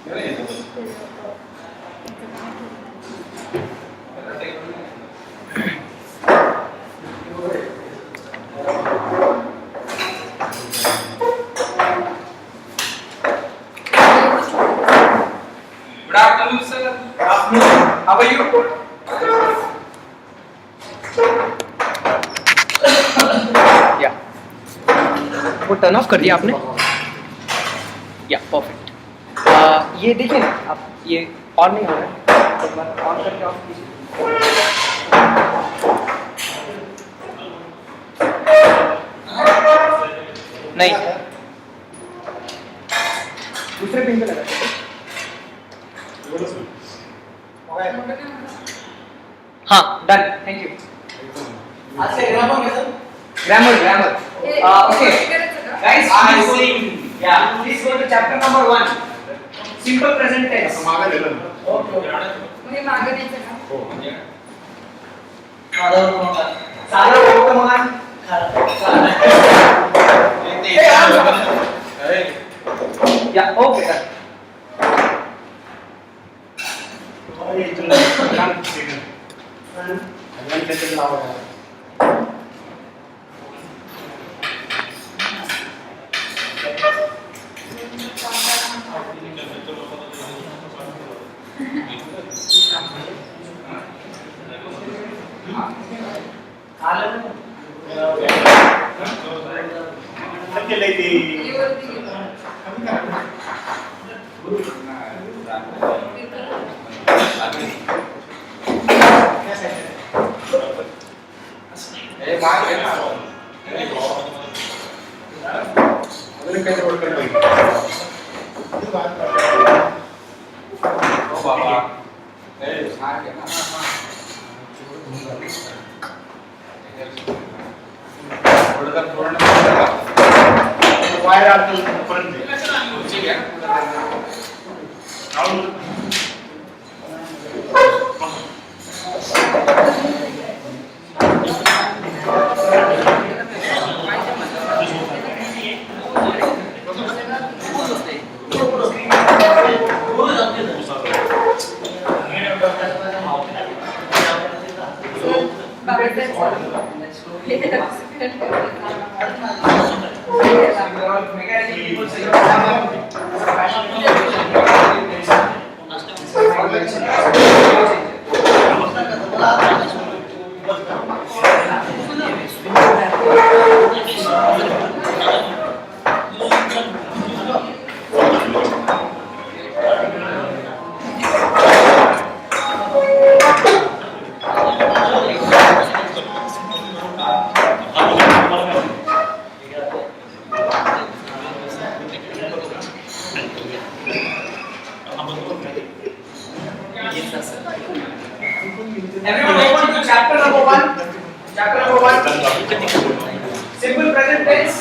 Good afternoon, sir. Good afternoon. How are you? या वो turn off कर दिया आपने? या परफेक्ट। ये देखिए ना आप, ये ऑन नहीं हो रहा है, एक बार ऑन करके ऑफ कीजिए। नहीं, दूसरे पिन पे लगा दीजिए। हाँ done, thank you. Grammar. Okay. Guys, please go to chapter number 1. Simple present tense. मुझे मागे नहीं चला। सारा वर्तमान या okay done. Everyone open to chapter number 1. Chapter number 1. Simple present tense.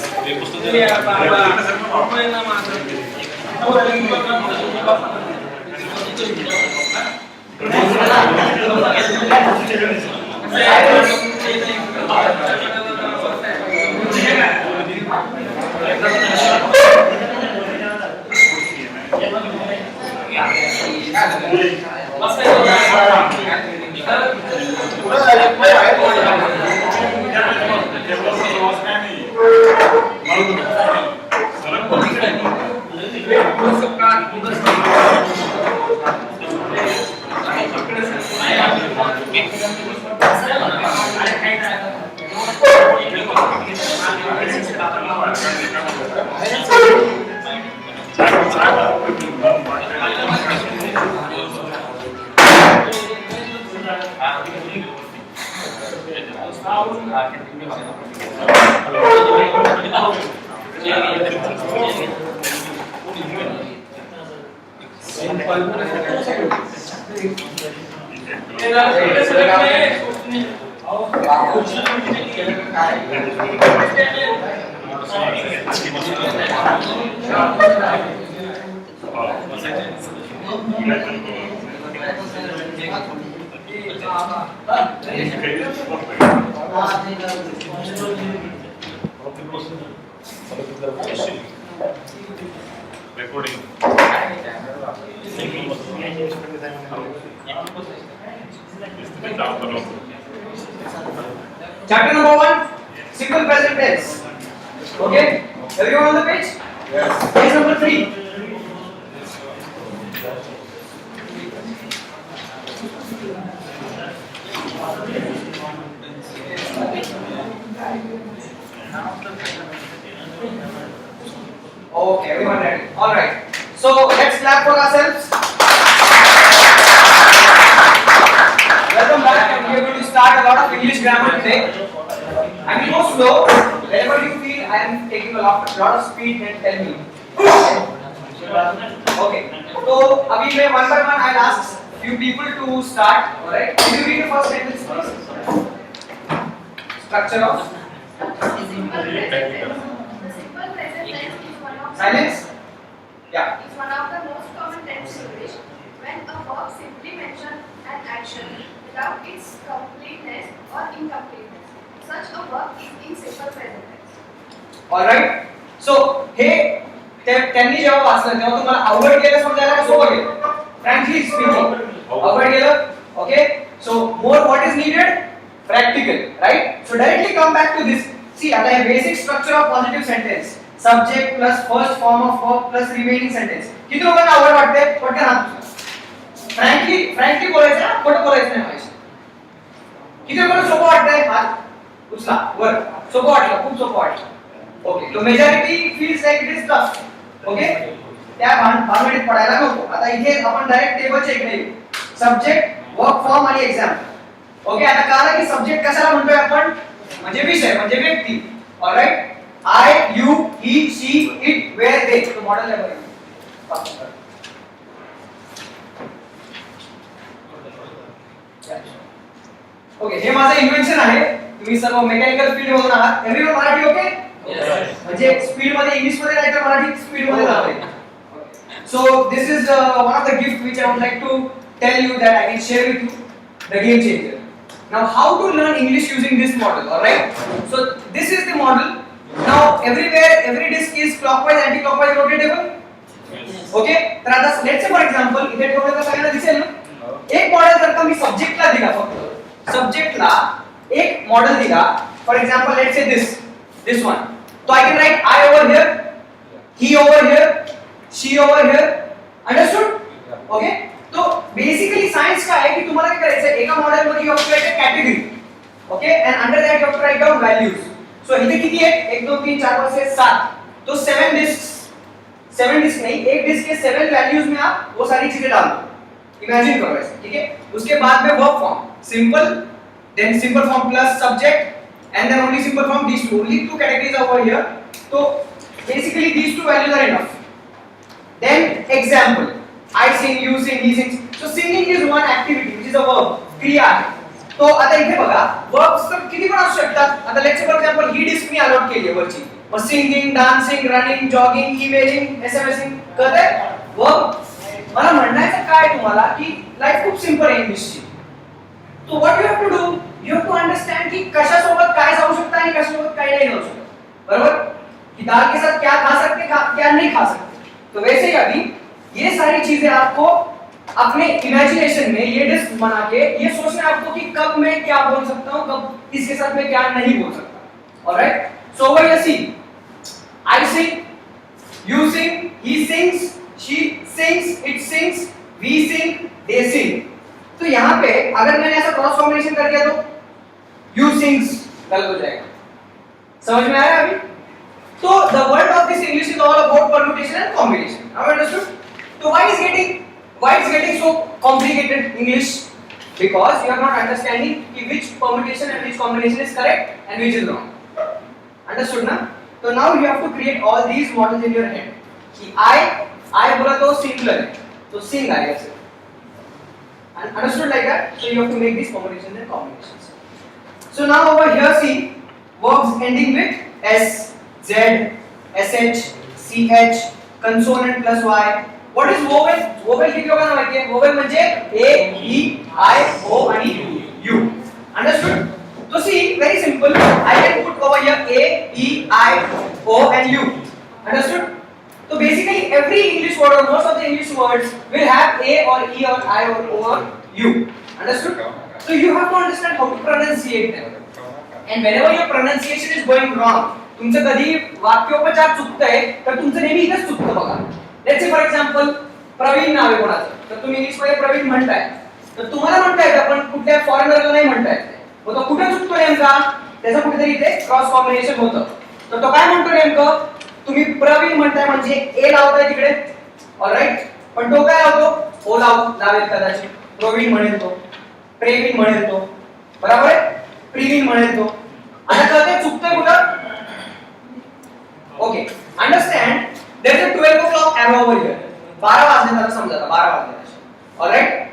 Recording. Chapter number 1, simple present tense. Okay? Everyone on the page? Yes. Page number 3. Okay, everyone ready? All right. So let's clap for ourselves. Welcome back, and we are going to start a lot of English grammar today. I will go slow. Whenever you feel I am taking a lot of speed, then tell me. Okay. So abhi मैं one by one I'll ask few people to start. All right. Can you read the first sentence, please? Structure of silence. Yeah. It's one of the most common tense in English when a verb simply mentions an action without its completeness or incompleteness. Such a verb is in simple present tense. All right. So हे त्यांनी जेव्हा वाचलं तेव्हा तुम्हाला अवघड गेलं समजायला का सोपं गेलं? Frankly speaking, अवघड गेलं. Okay. So more what is needed? Practical, right? So directly come back to this. See, आता हे basic structure of positive sentence. Subject plus first form of verb plus remaining sentence. किती लोकांना अवघड वाटते? पटकन हात उचला. Frankly बोलायचं ना, खोटं बोलायचं नाही पाहिजे. किती लोकांना सोपं वाटतंय? हात उचला. वर. सोपं वाटलं, खूप सोपं वाटलं. Okay. So majority feels like it is tough. Okay? त्या भानगडीत पडायला नको. आता इथे आपण डायरेक्ट टेबल चेक नाही. सब्जेक्ट, वर्ब फॉर्म आणि एक्झाम्पल. ओके, आता कळलं की सब्जेक्ट कशाला म्हणतोय आपण? म्हणजे विषय, म्हणजे व्यक्ती. Alright? I, you, he, she, it, where, they. तो मॉडेल लेवल. ओके, हे माझं इन्व्हेन्शन आहे. तुम्ही सर्व मेकॅनिकल फील्ड मधून आहात. Everyone Marathi okay? म्हणजे स्पीड मध्ये इंग्लिश मध्ये नाही तर मराठी स्पीड मध्ये जाते. So this is one of the gift which I would like to tell you that I can share with you, the game changer. Now how to learn English using this model, all right? So this is the model. Now everywhere every disk is clockwise anti-clockwise rotatable. Okay? तर आता let's say for example इथे ठेवलं तर सगळ्यांना दिसेल ना? एक model जर का मी सब्जेक्टला दिला फक्त सब्जेक्टला एक मॉडेल दिला for example let's say this one. So I can write I over here, he over here, she over here. Understood? Okay? तो बेसिकली सायन्स काय आहे की तुम्हाला काय करायचं एका मॉडेल मध्ये you have to write a category. Okay? And under that you have to write down values. So इथे किती आहे? 1 2 3 4 5 6 7. तो 7 डिस्क नहीं, एक डिस्क के 7 वैल्यूज में आप वो सारी चीजें डाल दो. इमेजिन करो ऐसे, ठीक है? उसके बाद में verb form simple, then simple form plus subject and then only simple form. These two only two categories over here. So basically these two values are enough. Then example, I sing, you sing, he sings. So singing is one activity which is a verb, क्रिया आहे. तो आता इथे बघा verbs तर किती पण असू शकतात. आता लेट्स से फॉर एक्झाम्पल ही डिस्क मी अलॉट केली आहे वरची. मग singing, dancing, running, jogging, emailing, SMSing कळतंय? वर्ब मला म्हणायचं काय तुम्हाला की लाईफ खूप सिंपल आहे इंग्लिशची. तो what you have to do, you have to understand कि कशासोबत काय जाऊ शकतं आणि कशासोबत काय नाही जाऊ शकत. बरोबर? कि दाल के साथ क्या खा सकते क्या नहीं खा सकते. तो वैसे ही अभी ये सारी चीजें आपको अपने इमेजिनेशन में ये डिस्क बना के ये सोचना है आपको कि कब मैं क्या बोल सकता हूं, कब इसके साथ मैं क्या नहीं बोल सकता. Alright? So over here see I sing, you sing, he sings, she sings, it sings, we sing, they sing. तो यहाँ पे अगर मैंने ऐसा क्रॉस कॉम्बिनेशन कर दिया तो you sings गलत हो जाएगा. समझ में आया अभी? तो the world of this English is all about permutation and combination. Now understood? So why is getting so complicated English? Because you are not understanding which permutation and which combination is correct and which is wrong. Understood ना? So now you have to create all these models in your head. कि I बोला तो singular है, तो sing आएगा सिर्फ. Understood like that? So you have to make these combinations and combinations. So now over here see verbs ending with s, z, sh, ch, consonant plus y. What is vowel? Vowel किती लोकांना माहिती आहे? Vowel म्हणजे a, e, i, o आणि u. Understood? So see very simple. I can put over here a, e, i, o and u. Understood? So basically every English word or most of the English words will have a or e or I or o or u. Understood? So you have to understand how to pronunciate them. And whenever your pronunciation is going wrong, तुमचं कधी वाक्योपचार चुकतंय तर तुमचं नेहमी इथेच चुकतं बघा. Let's say for example Praveen नाव आहे कोणाचं, तर तुम्ही इंग्लिश मध्ये प्रवीण म्हणताय, तर तुम्हाला म्हणता येतं पण कुठल्या फॉरेनरला नाही म्हणता येत. मग तो कुठे चुकतो नेमका, त्याचं कुठेतरी इथे क्रॉस कॉम्बिनेशन होतं. तर तो काय म्हणतो नेमकं, तुम्ही प्रवीण म्हणताय म्हणजे ए लावताय तिकडे, ऑलराइट, पण तो काय लावतो, ओ लावेल कदाचित, प्रवीण म्हणेल तो, प्रेवीण म्हणेल तो, बरोबर आहे, प्रीवीण म्हणेल तो. आता कळतंय चुकतोय कुठं. Okay, understand, there is a 12 o'clock arrow over here. 12 वाजले तर समजा 12 वाजले, ऑलराइट.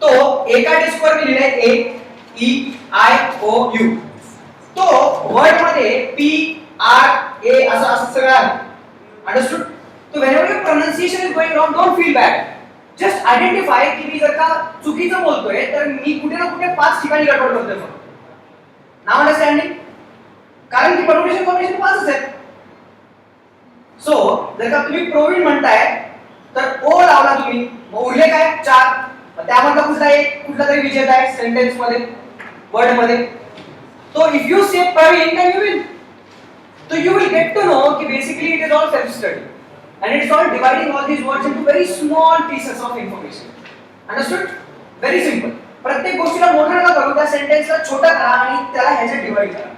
तो एका डिस्कवर मी लिहिलंय ए ई आय ओ यू. तो वर्ड मध्ये पी आर ए असं सगळं आहे. अंडरस्टूड. तो whenever your pronunciation is going wrong, don't feel bad. Just identify की मी जर का चुकीचं बोलतोय तर मी कुठे ना कुठे 5 ठिकाणी गडबड करतोय. नाव अंडरस्टँडिंग, कारण की प्रोनाउन्सिएशन कॉम्बिनेशन 5च आहेत. सो जर का तुम्ही प्रवीण म्हणताय तर ओ लावला तुम्ही, मग उरले काय 4. त्यामधला कुठला तरी विजेता आहे सेंटेन्स मध्ये, वर्ड मध्ये. तो इफ यू से Praveen then you will, so you will get to know कि basically it is all self study and it's all dividing all these words into very small pieces of information. Understood? Very simple. प्रत्येक गोष्टीला मोठं नका करू, त्या सेंटेन्सला छोटा करा आणि त्याला ह्याच्यात डिवाइड करा.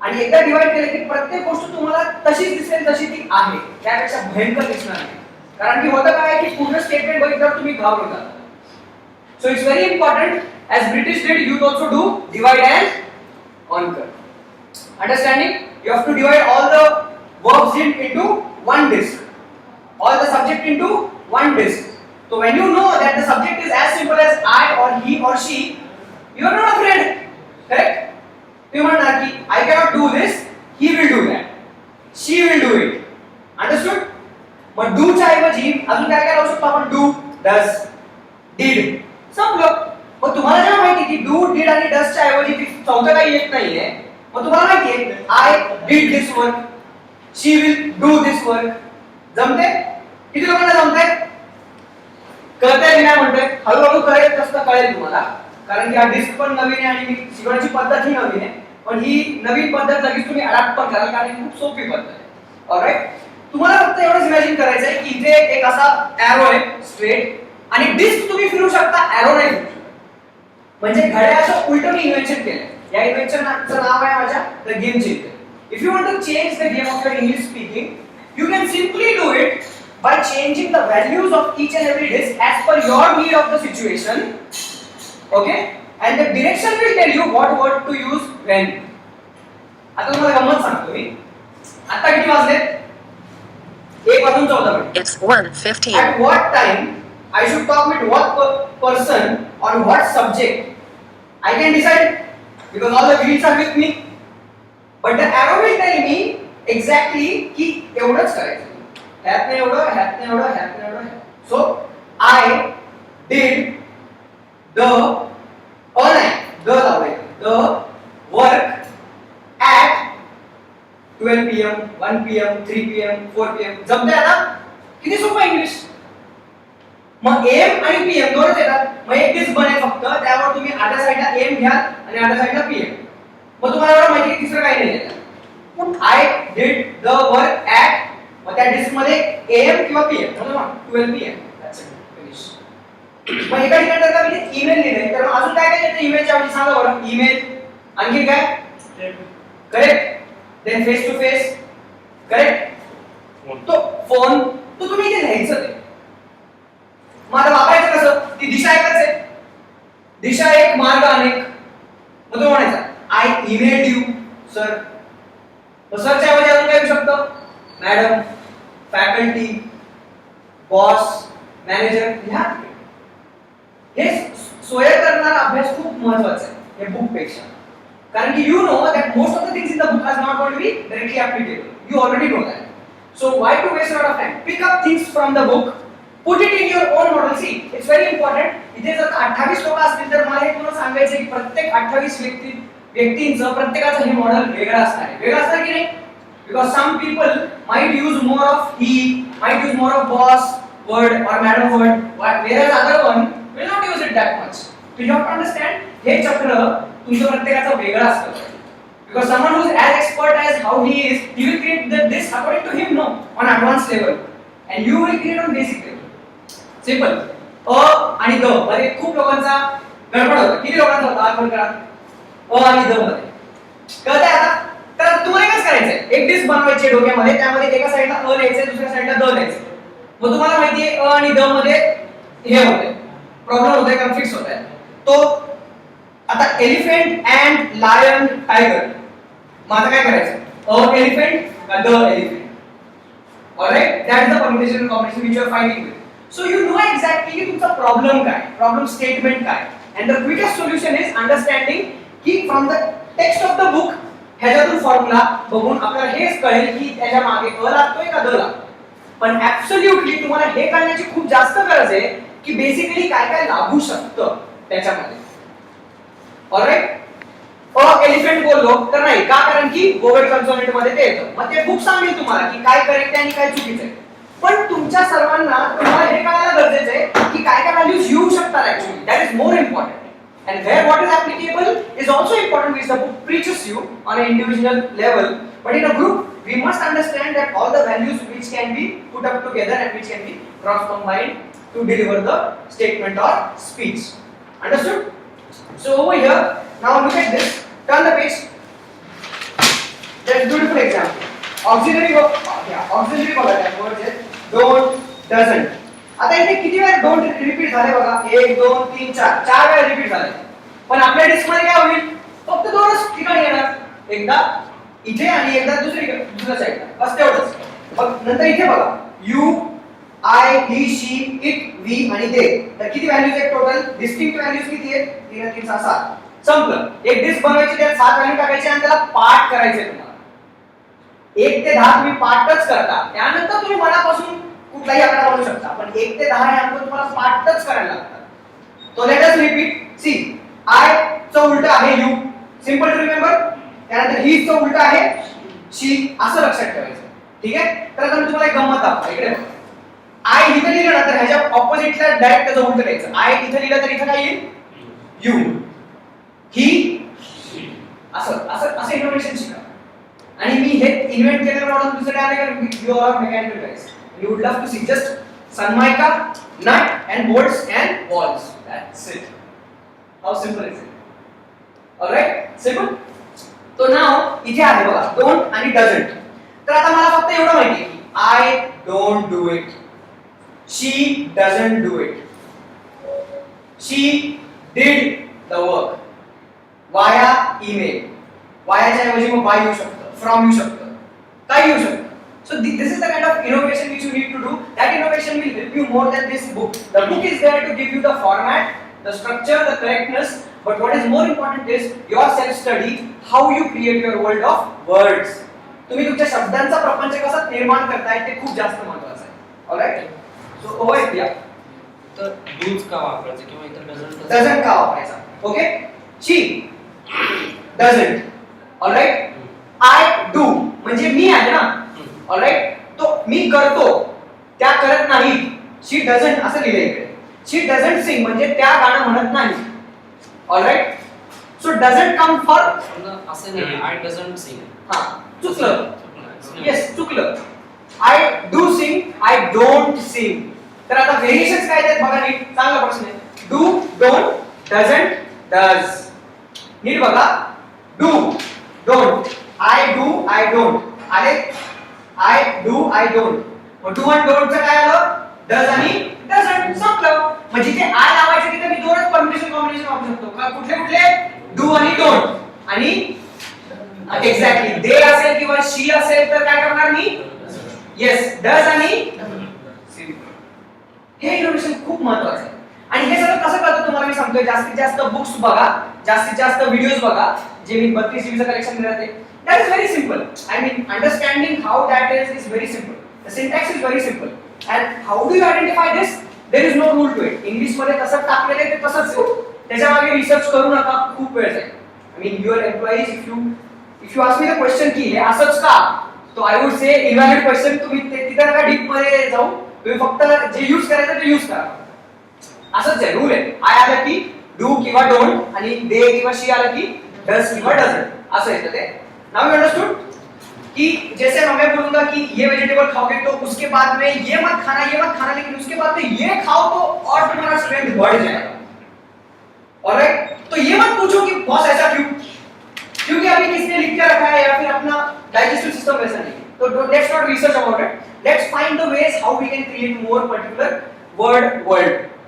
आणि एकदा डिवाइड केलं की प्रत्येक गोष्ट तुम्हाला तशीच दिसेल जशी ती आहे, त्यापेक्षा भयंकर दिसणार नाही. कारण की होतं काय की पूर्ण स्टेटमेंट बघितल्यावर तुम्ही घाबरता. So it's very important, as British did, you also do divide and conquer. Understanding? You have to divide all the verbs into one disc, all the subject into one disc. So when you know that the subject is as simple as I or he or she, you are not afraid. Correct? You म्हणणार की I cannot do this, he will do that, she will do it. Understood? Mug do च्या ऐवजी अजून काय लावू शकतो आपण, do, does, did. संपलं. मग तुम्हाला जेव्हा माहिती की डू डीड आणि डस च्या ऐवजी चौथं काही येत नाहीये, मग तुम्हाला माहितीये I did this work, she will do this work. जमते? किती लोकांना जमते? कळतंय मी काय म्हणतोय? हळूहळू कळेल तसं कळेल तुम्हाला, कारण की हा डिस्क पण नवीन आहे आणि मी शिकवण्याची पद्धत ही नवीन आहे. पण ही नवीन पद्धत लगेच तुम्ही अडॅप्ट पण कराल कारण ही खूप सोपी पद्धत आहे. ऑलराइट, तुम्हाला फक्त एवढंच इमॅजिन करायचं आहे की इथे एक असा एरो आहे स्ट्रेट आणि डिस्क तुम्ही फिरू शकता, एरो नाही फिरू शकता. म्हणजे घड्याळाचं उलट मी इन्व्हेंशन केलं. या इन्व्हेंशनचं नाव आहे माझ्या the game changer. If you want to change the game of your English speaking, you can simply do it by changing the values of each and every disc as per your need of the situation. Okay, and the direction will tell you what word to use when. आता तुम्हाला गंमत सांगतो मी. आता किती वाजले? 1:14. It's 1:15. At what time I should talk with what person on what subject, I can decide because all the wheels are with me, but the arrow will tell me exactly की एवढंच करायचं, ह्यात नाही एवढं, ह्यात नाही एवढं, ह्यात नाही एवढं. So I did the the work at 12 PM, 1 PM, 3 PM, 4 PM. जमतंय आता? किती सोपं इंग्लिश. मग एम आणि पीएम दोनच येतात. मग एक डिस्क बनेल फक्त, त्यावर तुम्ही आधा साइडला एम घ्या आणि आधा साइडला पीएम. मग तुम्हाला एवढं माहिती की तिसरं काही नाही येतं. I did the work at, मग त्या डिस्क मध्ये एम किंवा पीएम म्हणून 12 PM. That's it, finish. मग एका ठिकाणी जर मी ईमेल लिहिलंय तर अजून काय काय येतं ईमेलच्या ऐवजी सांगा बरं. ईमेल, आणखी काय? Correct. Then face to face, correct. तो फोन, तो तुम्ही इथे लिहायचं ते. मग आता वापरायचं कसं? ती दिशा एकच आहे. दिशा एक, मार्ग अनेक. मग तो म्हणायचा आय ईमेल्ड यू सर. तर सरच्या ऐवजी अजून काय येऊ शकतं? Madam, faculty, boss, manager. हे सोय करणारा अभ्यास खूप महत्त्वाचा आहे या बुक पेक्षा. कारण की you know that most of the things in the book are not going to be directly applicable. You already know that. So why to waste lot of time? Pick up things from the book, put it in your own model. See, it's very important. इथे जर 28 लोक असतील तर मला हे तुम्हाला सांगायचं की प्रत्येक 28 व्यक्तींचं प्रत्येकाचं हे मॉडेल वेगळं असणार आहे. वेगळं असणार की नाही? Because some people might use more of he, might use more of boss word or madam word, whereas other one will not use it that much. So you have to understand हे चक्र तुमच्या प्रत्येकाचं वेगळं असतं. Because someone who is as expert as how he is, he will create this according to him, no, on advanced level, and you will create on basic level. Simple. आणि the मध्ये खूप लोकांचा गडबड होतो. किती लोकांचा होता आपण करा आणि द मध्ये कळतंय आता? तर तुम्हाला काय करायचंय, एक डिस्क बनवायची डोक्यामध्ये, त्यामध्ये एका साइडला लिहायचंय, दुसऱ्या साइडला द लिहायचं. मग तुम्हाला माहिती आहे आणि द मध्ये हे होतंय, प्रॉब्लेम होतोय, कन्फ्लिक्ट होतोय. तो आता एलिफंट अँड लायन टायगर, मग आता काय करायचं, elephant the elephant. Alright, that is the permutation combination which you are finding with. So you know exactly की तुमचा प्रॉब्लेम काय, प्रॉब्लेम स्टेटमेंट काय, and the quickest solution is understanding की from the text of the book ह्याच्यातून formula बघून आपल्याला हेच कळेल की त्याच्या मागे लागतोय का द लागतोय. पण ऍब्सोल्युटली तुम्हाला हे कळण्याची खूप जास्त गरज आहे की बेसिकली काय काय लागू शकतं त्याच्यामध्ये. ऑलराइट, एलिफंट बोललो तर नाही का, कारण की गोगल कन्सोनंट मध्ये ते येतं. मग ते बुक सांगेल तुम्हाला की काय करेक्ट आहे आणि काय चुकीचं आहे. पण तुमच्या सर्वांना तुम्हाला हे कळायला गरजेचं आहे की काय काय व्हॅल्यूज येऊ शकतात actually. That is more important. And where what is applicable is also important, which the book preaches you on an individual level. But in a group, we must understand that all the values which can be put up together and which can be cross combined to deliver the statement or speech. Understood? So over here, now look at this. Turn the page. That's a beautiful example. Auxiliary verb. Auxiliary verb that word is don't, doesn't. आता इथे किती वेळा don't repeat झाले बघा, 1 2 3 4 चार वेळा repeat झाले. पण आपल्या डिस्क मध्ये काय होईल, फक्त दोनच ठिकाणी येणार, एकदा इथे आणि एकदा दुसऱ्या साईडला, बस तेवढंच. मग नंतर इथे बघा, you I he she it we आणि दे, तर किती व्हॅल्यूज आहेत टोटल, डिस्टिंक्ट व्हॅल्यूज किती आहेत, 3 3 6 7. संपलं. एक डिस्क बनवायची, त्यात 7 व्हॅल्यू टाकायचे आणि त्याला पार्ट करायचे. तुम्हाला 1 ते 10 तुम्ही पार्टच करता, त्यानंतर तुम्ही मनापासून कुठलाही आकडा बनवू शकता. पण 1 ते 10 हे अंक तुम्हाला पार्टच करायला लागतात. तो लेट अस रिपीट. सी, आय चं उलट आहे यू, सिंपल टू रिमेंबर. त्यानंतर ही चं उलट आहे शी, असं लक्षात ठेवायचं. ठीक आहे. तर आता मी तुम्हाला एक गंमत दाखवतो. इकडे बघा, आय इथे लिहिलं ना तर ह्याच्या ऑपोजिटला डायरेक्ट त्याचं उलट लिहायचं. आय इथे लिहिलं तर इथे काय येईल, यू. ही असं असं असं इनोव्हेशन शिका. आणि मी हे इन्व्हेंट केलेलं मॉडेल दुसरं काय नाही, you are mechanical guys. You would love to see just Sanmaika, nut and bolts and walls. That's it. How simple is it? All right, simple. So now इथे आहे बघा don't आणि doesn't. तर आता मला फक्त एवढं माहिती आहे की I don't do it. She doesn't do it. She did the work. Via email. Via च्या ऐवजी मग by येऊ शकतं, from येऊ शकतं, काय येऊ शकतं. So this is the kind of innovation which you need to do. That innovation will help you more than this book. The book is there to give you the format, the structure, the correctness. But what is more important is your self-study, how you create your world of words. तुम्ही तुमच्या शब्दांचा प्रपंच कसा निर्माण करताय ते खूप जास्त महत्त्वाचं आहे. Alright? So over here. तर do's का वापरायचं किंवा इतर doesn't का वापरायचा. Okay? She doesn't. Alright? I do म्हणजे मी आहे ना. ऑलराइट, तो मी करतो, त्या करत नाही. शी डझंट असं लिहिलंय इकडे. शी डझंट सिंग म्हणजे त्या गाणं म्हणत नाही. Alright, so doesn't come for असं नाही, आय डझंट सिंग. हां, चुकलं. येस, चुकलं. I do sing, I don't sing. तर आता व्हेरिएशन्स काय आहेत बघा नीट, चांगला प्रश्न आहे. Do, don't, doesn't, does. नीट बघा, do, don't, I do, I don't. आले I do, I don't. मग do and don't चं काय आलं, does आणि doesn't. संपलं. म्हणजे ते I लावायचं तिथे मी दोनच परम्युटेशन कॉम्बिनेशन वापरू शकतो. कुठले कुठले, do आणि don't. आणि एक्झॅक्टली they असेल किंवा she असेल तर काय करणार मी, येस, does आणि सिंपल. हे इनोव्हेशन खूप महत्त्वाचं आहे. आणि हे सगळं कसं करतो तुम्हाला मी सांगतोय, जास्तीत जास्त बुक्स बघा, जास्तीत जास्त व्हिडिओज बघा, जे मी 32 जीबीचं कलेक्शन देणार आहे. That is very simple. I mean, understanding how that is very simple. The syntax is very simple. And how do you identify this? There is no rule to it. English मध्ये कसं टाकलेलं आहे ते तसंच आहे. त्याच्या मागे रिसर्च करू नका, खूप वेळ जाईल. I mean, your employees, if you ask me the question की हे असंच का, तो I would say invalid question तुम्ही तिथे नका डीप मध्ये जाऊ, तुम्ही फक्त जे यूज करायचं ते यूज करा. असंच आहे, रूल आहे. आय आलं की डू किंवा डोंट आणि दे किंवा शी आलं की डज किंवा डजंट असं येतं ते. नाउ यू अंडरस्टूड कि जैसे मैं बोलूंगा कि ये वेजिटेबल खाओगे तो उसके बाद में ये मत खाना लेकिन उसके बाद में ये खाओ तो और तुम्हारा स्ट्रेंथ बढ़ जाएगा. ऑलराइट, तो ये मत पूछो कि बॉस ऐसा क्यों, क्योंकि अभी किसने लिख के रखा है या फिर अपना डाइजेस्टिव सिस्टम वैसा नहीं है. तो let's not research about it, let's find the ways how we can create more particular word.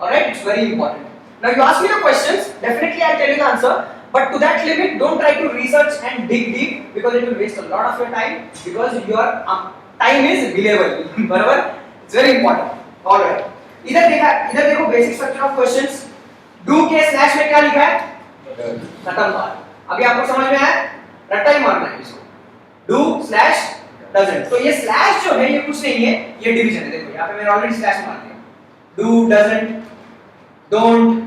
Alright, it's very important. Now you ask me the questions, definitely I tell you the answer, but to that limit don't try to research and dig deep because it will waste a lot of your time because your time is valuable. बराबर, it's very important. All right, इधर देखो basic structure of questions. Do K slash में क्या लिखा है? खत्म बात. अभी आपको समझ में आया? रट्टा ही मारना है इसको. Do slash doesn't. तो ये स्लैश जो है ये कुछ नहीं है, ये डिवीजन है. देखो यहाँ पे मैंने ऑलरेडी स्लैश मार दिया. Do, doesn't, don't.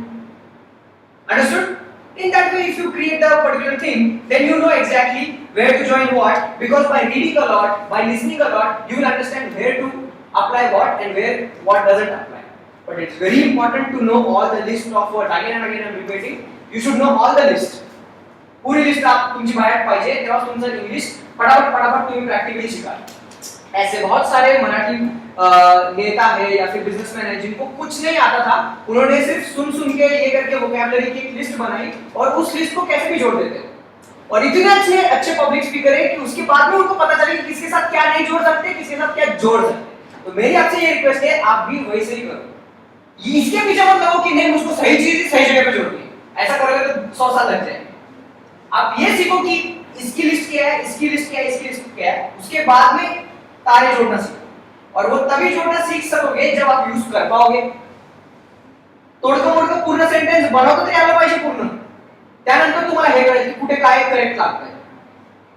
Understood? In that way, if you create a particular thing, then you know exactly where to join what, because by reading a lot, by listening a lot, you will understand where to apply what and where what doesn't apply. But it's very important to know all the list of words. Again and again I'm repeating, you should know all the list. पूरी list आप तुमची बाहेर पाहिजे, तेव्हा तुमचं English फटाफट तुम्ही practically शिका. ऐसे बहुत सारे मराठी नेता है या फिर बिजनेसमैन है जिनको कुछ नहीं आता था, उन्होंने सिर्फ सुन के ये करके वोकैबुलरी की एक लिस्ट बनाई और उस लिस्ट को कैसे भी जोड़ देते हैं. और इतने अच्छे पब्लिक स्पीकर है कि उसके बाद में उनको पता चले कि किसके साथ क्या नहीं जोड़ सकते, किसके साथ क्या जोड़ सकते. तो मेरी आपसे ये रिक्वेस्ट है, आप भी वैसे ही करो. इसके पीछे मत लगो कि नहीं मुझको सही चीज सही जगह पे जोड़नी है. ऐसा करोगे तो 100 साल लग जाएंगे. आप ये सीखो कि इसकी लिस्ट क्या है, इसकी लिस्ट क्या है, इसकी लिस्ट क्या है, उसके बाद में तारे जोड़ना सीखो. और वो तभी जोड़ना सीख सकोगे जब आप यूज कर पाओगे. तोडकं पूर्ण सेंटेन्स बनवता तरी आलं पाहिजे पूर्ण. त्यानंतर तुम्हाला हे कळेल की कुठे काय करेक्ट लागतंय.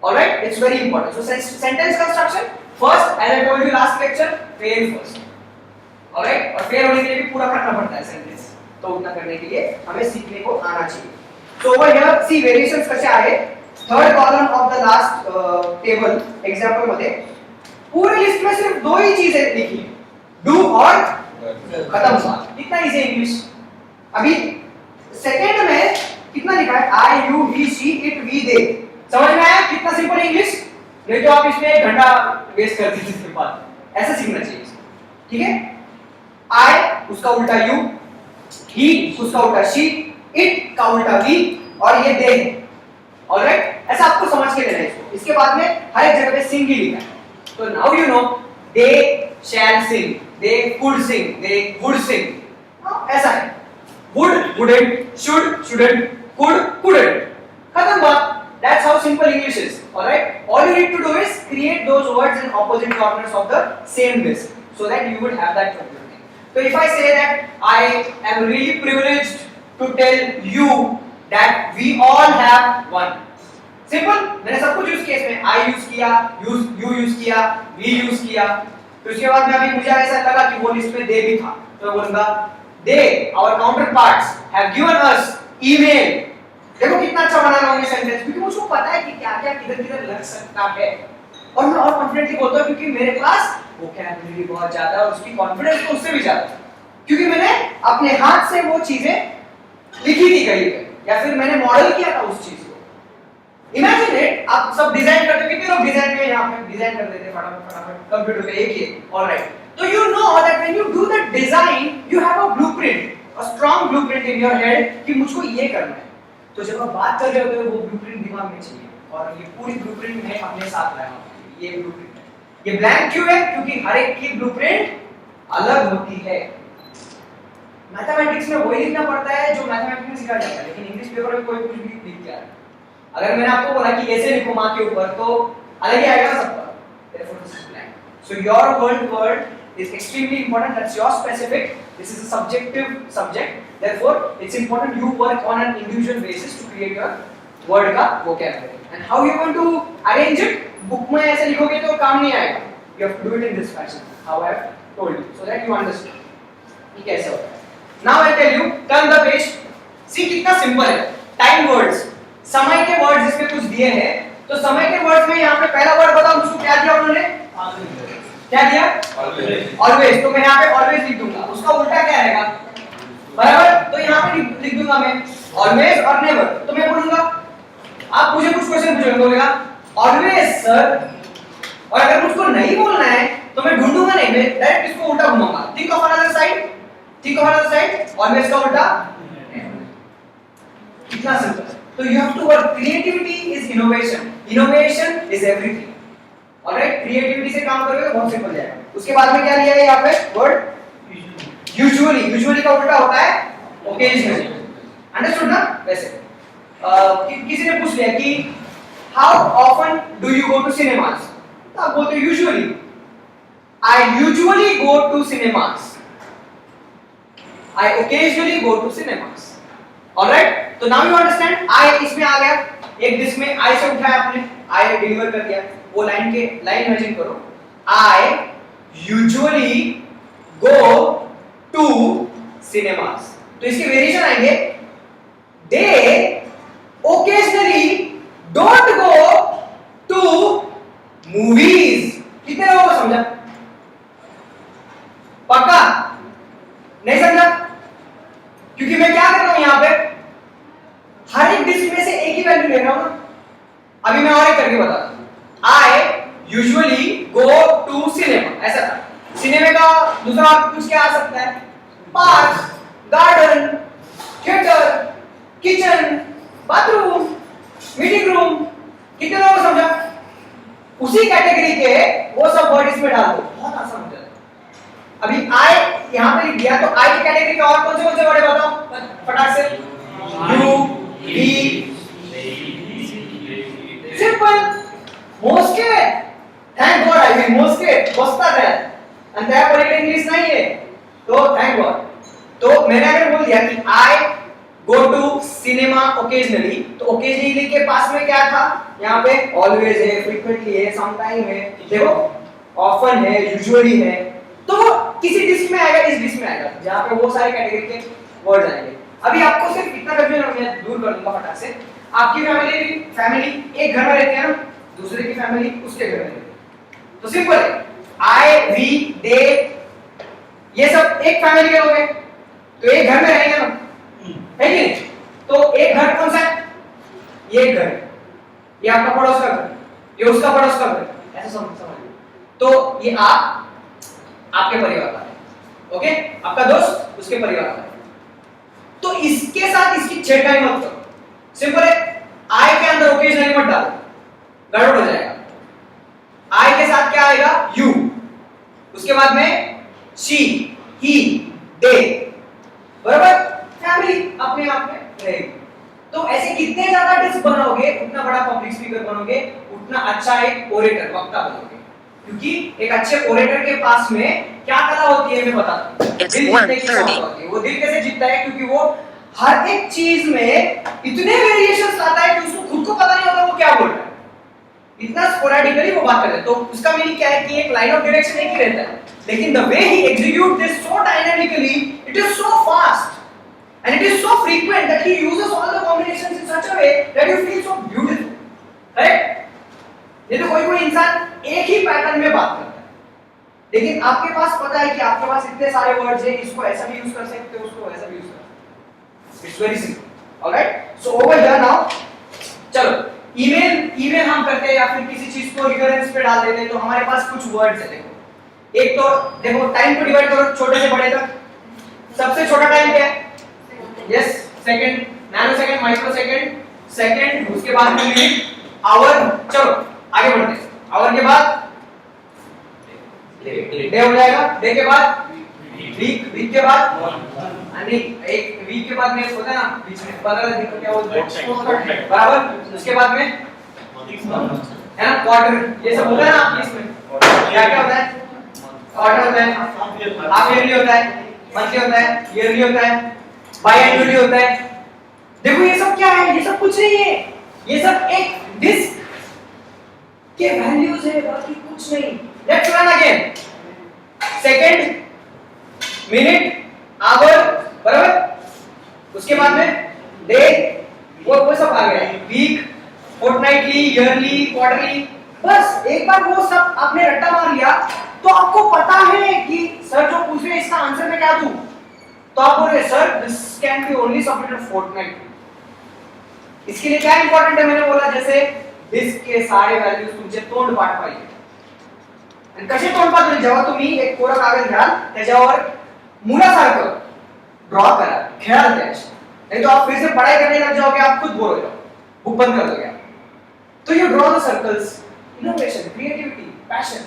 Alright, it's very important. So sentence construction first, as I told you last lecture, fail first. Alright, और फेल होने के लिए भी पूरा करना पड़ता है सेंटेंस. तो उतना करने के लिए हमें सीखने को आना चाहिए. So over here see variations कसे आहेत. Third column of the last table example मध्ये पूरी लिस्ट में सिर्फ दो ही चीजें लिखी है, डू और खत्म बात. कितना इजी इंग्लिश. अभी सेकंड में कितना लिखा है, I, you, he, she, it, we, they. समझ में आया कितना सिंपल इंग्लिश. नहीं तो आप इसमें 1 घंटा वेस्ट कर दीजिए इसके बाद. ऐसा सीखना चाहिए. ठीक है. आई उसका उल्टा यू, ही उसका उल्टा शी, इट का उल्टा वी और ये दे. ऑलराइट, ऐसा आपको समझ के लेना है इसको. इसके बाद में हर एक जगह पे सिंग ही लिखा है. So now you know they shall sing, they could sing, they would sing. ऐसा है. Would, wouldn't, should, shouldn't, could, couldn't. खत्म बात. That's how simple English is. All right. All you need to do is create those words in opposite corners of the same list, so that you would have that particular thing. So if I say that I am really privileged to tell you that we all have one. Simple. मैंने सब कुछ use किया इसमें. आई use किया, you use किया, we use किया. तो उसके बाद में अभी मुझे ऐसा लगा कि वो लिस्ट में दे भी था, तो मैं बोलूंगा they our counterparts have given us email. देखो कितना अच्छा बना रहा हूं ये सेंटेंस, क्योंकि मुझको पता है कि क्या क्या किधर लग सकता है. और मैं और कॉन्फिडेंटली बोलता हूं क्योंकि मेरे पास वोकैबुलरी बहुत ज्यादा है और उसकी कॉन्फिडेंस तो उससे भी ज्यादा है, क्योंकि मैंने अपने हाथ से वो चीजें लिखी थी कहीं पे या फिर मैंने मॉडल किया था उस चीज को. इमेजिन इट, आप सब डिजाइन करते हो. कितने लोग डिजाइन में यहाँ पे डिजाइन कर देते हैं फटाफट कंप्यूटर पे एक ही. ऑलराइट, तो you know that when you do the design you have a blueprint, a strong blueprint in your head कि मुझको ये करना है. तो जब आप बात कर रहे होते हो वो ब्लूप्रिंट दिमाग में चाहिए और ये पूरी ब्लूप्रिंट मैं अपने साथ लाया हूं. ये ब्लूप्रिंट है. ये ब्लैंक क्यों है? क्योंकि हर एक की ब्लूप्रिंट अलग होती है. मैथमेटिक्स में वही लिखना पड़ता है जो मैथमेटिक्स में सिखाया जाता है, लेकिन इंग्लिश पेपर में कोई कुछ भी लिख दिया है. अगर मैंने आपको बोला कि ऐसे लिखो माँ के ऊपर तो अलग ही आएगा सबका. Therefore this is blank. So your word is extremely important. That's your specific. This is a subjective subject. Therefore it's important you work on an individual basis to create your word का vocabulary. And how you going to arrange it? Book में ऐसे लिखोगे तो काम नहीं आएगा. You have to do it in this fashion. How I have told you, so that you understand. ये कैसे होता है? Now I tell you, turn the page. See कितना simple है. Time words. समय के वर्ड्स इसमें कुछ दिए हैं तो समय के वर्ड में यहाँ पे पहला वर्ड बताओ उसको क्या दिया उन्होंने, क्या दिया, ऑलवेज। तो मैं यहाँ पे ऑलवेज लिख दूंगा, उसका उल्टा क्या रहेगा, बराबर। तो यहाँ पे लिख दूंगा मैं ऑलवेज और नेवर। तो मैं बोलूंगा, आप मुझे कुछ क्वेश्चन पूछोगे, बोलेगा ऑलवेज सर, और अगर मुझको नहीं बोलना है तो मैं ढूंढूंगा नहीं, मैं डायरेक्ट इसको उल्टा घुमाऊंगा। Think of another side, think of another side, always का उल्टा, कितना सिंपल। तो you have to work, creativity is innovation, innovation is everything. Alright, creativity से काम करोगे तो बहुत सिंपल जाएगा। उसके बाद में क्या लिया है यहाँ पे वर्ड यूजुअली, यूजुअली का उल्टा होता है ओकेजनली, अंडरस्टूड ना। वैसे किसी ने पूछ लिया कि how often do you go to cinemas, तो आप बोलते हो usually, I usually go to cinemas, I occasionally go to cinemas. Alright, तो नाउ यू अंडरस्टैंड, आई इसमें आ गया, एक दिस में आई से उठाया आपने, आई डिलीवर कर दिया, वो लाइन इमेजिन करो, I usually go to cinemas. तो इसके वेरिएशन आएंगे, they occasionally don't go to movies. कितने लोगों को समझा, पक्का नहीं समझा? क्योंकि मैं क्या कर रहा हूं यहां पे, हर एक डिस्क में से एक ही वैल्यू ले रहा हूं ना। अभी मैं और एक करके बताता हूं, I usually go to cinema, ऐसा था। सिनेमा का दूसरा कुछ क्या आ सकता है, park, garden, theatre, kitchen, bathroom, meeting room. कितने लोगों को समझा? उसी कैटेगरी के वो सब वर्ड इसमें डाल दो, बहुत आसान हो जाता है। अभी आई यहां पे लिख दिया, तो आई की कैटेगरी के और कौन से वर्ड बताओ फटाक से, you, he, simple, mosque, thank god, I mean mosque बसता है आणि त्यापर्यंत इंग्लिश नाहीये, तो थैंक गॉड। तो मैंने अगर बोल दिया कि आई गो टू सिनेमा ओकेजनली, तो ओकेजनली के पास में क्या था, यहाँ पे ऑलवेज है, फ्रीक्वेंटली है, समटाइम है, देखो ऑफन है, यूजुअली है। तो किसी डिस्क में आएगा, इस डिस्क में आएगा, जहाँ पे वो सारे कैटेगरी के वर्ड आएंगे। अभी आपको सिर्फ इतना कंफ्यूजन मैं दूर कर दूंगा फटाक से। आपकी फैमिली एक घर में रहती है ना, दूसरे की फैमिली उसके घर में रहती है, तो सिंपल है, आई, वी, दे, ये सब एक फैमिली के लोग हैं, तो एक घर में रहेंगे ना, है कि नहीं? तो एक घर कौन सा है, ये एक घर है, ये आपका पड़ोस का घर, ये उसका पड़ोस का घर, ऐसा समझिए। तो ये आपके परिवार का है, ओके, आपका दोस्त उसके परिवार का है। तो इसके साथ इसकी छेड़खानी मत करो, सिंपल है। आई के अंदर ओकेजनली मत डालो, गड़बड़ हो जाएगा। आई के साथ क्या आएगा, यू, उसके बाद में शी, ही, दे, बराबर, फैमिली अपने आप में रहेगी। तो ऐसे कितने ज्यादा डिस्क बनाओगे, उतना बड़ा पब्लिक स्पीकर बनोगे, उतना अच्छा एक ओरेटर, वक्ता बनोगे। क्योंकि एक अच्छे ओरेटर के पास में क्या कला होती है मैं बताता हूं, दिल जीतने की क्षमता होती है। वो दिल कैसे जीतता है, क्योंकि वो हर एक चीज में इतने वेरिएशंस लाता है कि उसको खुद को पता नहीं होता वो क्या बोल रहा है, इतना स्पोरेडिकली वो बात करता है। तो उसका मीनिंग क्या है कि एक लाइन ऑफ डायरेक्शन एक ही रहता है, लेकिन the way he execute this so dynamically, it is so fast and it is so frequent that he uses all the combinations in such a way that you feel so beautiful, right? ये तो कोई इंसान एक ही pattern में बात करता है, लेकिन आपके पास पता है कि आपके पास इतने सारे वर्ड्स हैं, इसको ऐसा भी यूज कर सकते हो, उसको ऐसा भी यूज कर सकते हो। It's very simple, alright. So over here now, चलो ईमेल हम करते हैं या फिर किसी चीज को रिकरेंस पे डाल देते हैं, तो हमारे पास कुछ वर्ड्स है। देखो, एक तो देखो टाइम को डिवाइड करो छोटे से बड़े तक। सबसे छोटा टाइम क्या है, yes, second, nano second, micro second, second, उसके बाद में मिनट, आवर। चलो आगे बढ़ते हैं। आवर के बाद डे हो जाएगा, डे के बाद वीक, वीक के बाद नहीं, एक वीक के बाद में होता है ना बीच में 15 दिन का क्या होता है, बराबर। उसके बाद में है ना क्वार्टर, ये सब होता है ना इसमें। क्या क्या होता है, क्वार्टर होता है, हाफ ईयरली होता है, मंथली होता है, ईयरली होता है, बाई एनुअली होता है। देखो ये सब क्या है, ये सब कुछ नहीं है, ये सब एक डिस्क के वैल्यूज है, बाकी कुछ नहीं। Let's run again, second, minute, hour, बराबर। उसके बाद में डे, वो सब आ गया, वीक, फोर्टनाइटली, ईयरली, क्वार्टरली, बस एक बार वो सब आपने रट्टा मार लिया तो आपको पता है कि सर जो पूछ रहे हैं इसका आंसर मैं क्या दूं, तो आप बोल रहे sir this can be only submitted fortnightly. इसके लिए क्या इंपॉर्टेंट है, मैंने बोला जैसे दिस के सारे व्हॅल्यूज तुमचे तोंड पाठ पाहिजे। आणि कसे तोंड पाठ म्हणजे जेव्हा तुम्ही एक कोरा कागद घ्याल त्याच्यावर मुलासारखं ड्रॉ करा, खेळा त्याच्याशी, नहीं तो आप फिर से पढ़ाई करने लग जाओगे, आप खुद बोर हो जाओगे, बुक बंद कर दोगे। तो you draw the circles, innovation, creativity, passion,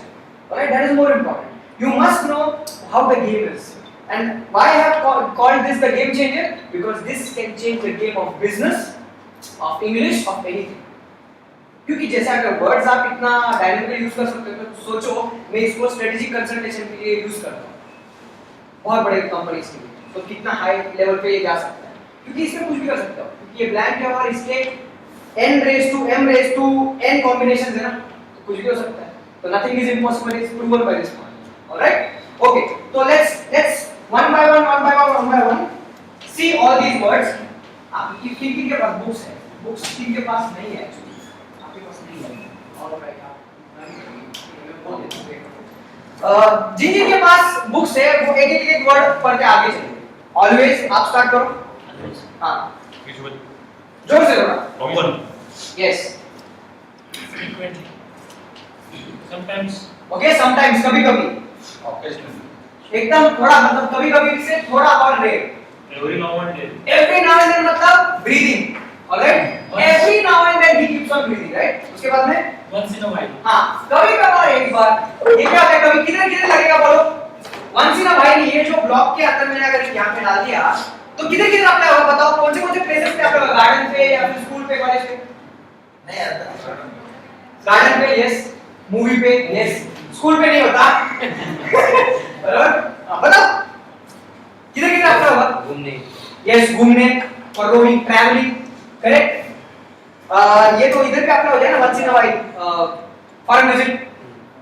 alright, that is more important. You must know how the game is, and why I have called this the game changer, because this can change the game of business, of English, of anything. क्योंकि जैसे अगर words आप इतना dynamically use कर सकते हो तो सोचो मैं इसको स्ट्रेटेजिक कंसल्टेशन के लिए यूज करता हूँ बहुत बड़े कंपनीज के लिए, तो कितना हाई लेवल पे ये जा सकता है, क्योंकि इसमें कुछ भी कर सकते हो, क्योंकि ये ब्लैंक है और इसके n raised to m raised to n combinations है ना, तो कुछ भी हो सकता है, तो nothing is impossible is proven by this point, all right, okay, so let's one by one see all these words। आप किन के पास बुक्स है, बुक्स किन के पास नहीं है एक्चुअली, आपके पास नहीं है, all right, आप जिन के पास बुक्स है वो एक एक वर्ड पढ़ के आगे चलेंगे। ऑलवेज आप स्टार्ट करो, हाँ जोर से बोलो। Common, yes, frequently, sometimes, okay, sometimes कभी कभी, occasionally, एकदम थोड़ा मतलब कभी कभी से थोड़ा और rare, every now and then, every now and then मतलब breathing, alright, every now and then he keeps on breathing, right, उसके बाद में once in a while, हाँ कभी कभार एक बार, ये क्या होता है कभी किधर किधर लगेगा बोलो, वंस इन अ व्हाइल, ये जो ब्लॉक के अंदर मैंने अगर यहाँ पे डाल दिया तो किधर किधर अप्लाई होगा बताओ, कौन से प्लेसेस पे अप्लाई होगा, गार्डन पे या फिर स्कूल पे, कॉलेज पे, नहीं आता, गार्डन पे यस, मूवी पे यस, स्कूल पे नहीं होता बराबर, बताओ किधर किधर अप्लाई होगा, घूमने, यस घूमने और रोमिंग, ट्रैवलिंग, करेक्ट, ये तो इधर पे अप्लाई हो जाए ना, once in a while, foreign visit,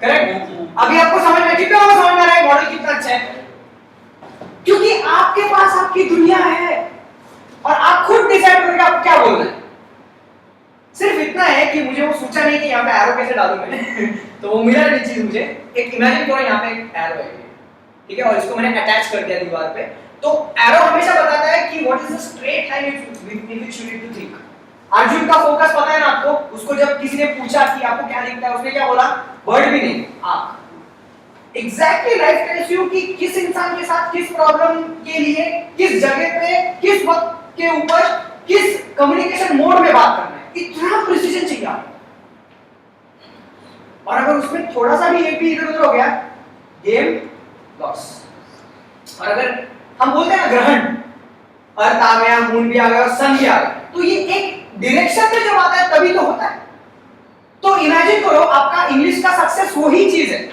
correct. अभी आपको समझ में कितना समझ में आ रहा है मॉडल कितना अच्छा है, क्योंकि आपके पास आपकी दुनिया है और आप खुद डिसाइड करोगे आप क्या बोलना है। सिर्फ इतना है कि मुझे वो सोचा नहीं कि यहाँ पे एरो कैसे डालूं मैंने तो वो मिला नहीं चीज, मुझे एक इमेजिन करो यहाँ पे एक एरो है, ठीक है, और इसको मैंने अटैच कर दिया दीवार पे, तो एरो हमेशा बताता है कि what is the straight line in which you need to think. Arjun का फोकस पता है ना आपको, उसको जब किसी ने पूछा कि आपको क्या दिखता है, उसने क्या बोला, वर्ड भी नहीं, आंख। एग्जैक्टली लाइफ टेल्स यू कि किस इंसान के साथ किस प्रॉब्लम के लिए किस जगह पे किस वक्त के ऊपर किस कम्युनिकेशन मोड में बात करना है, इतना प्रिसिजन चाहिए आपको। और अगर उसमें थोड़ा सा भी एक भी इधर उधर हो गया, गेम लॉस। और अगर हम बोलते हैं ना ग्रहण, अर्थ आ गया, मून भी आ गया और सन भी आ गया, तो ये एक डायरेक्शन में जब आता है तभी तो होता है। तो इमेजिन करो आपका इंग्लिश का सक्सेस वही चीज है,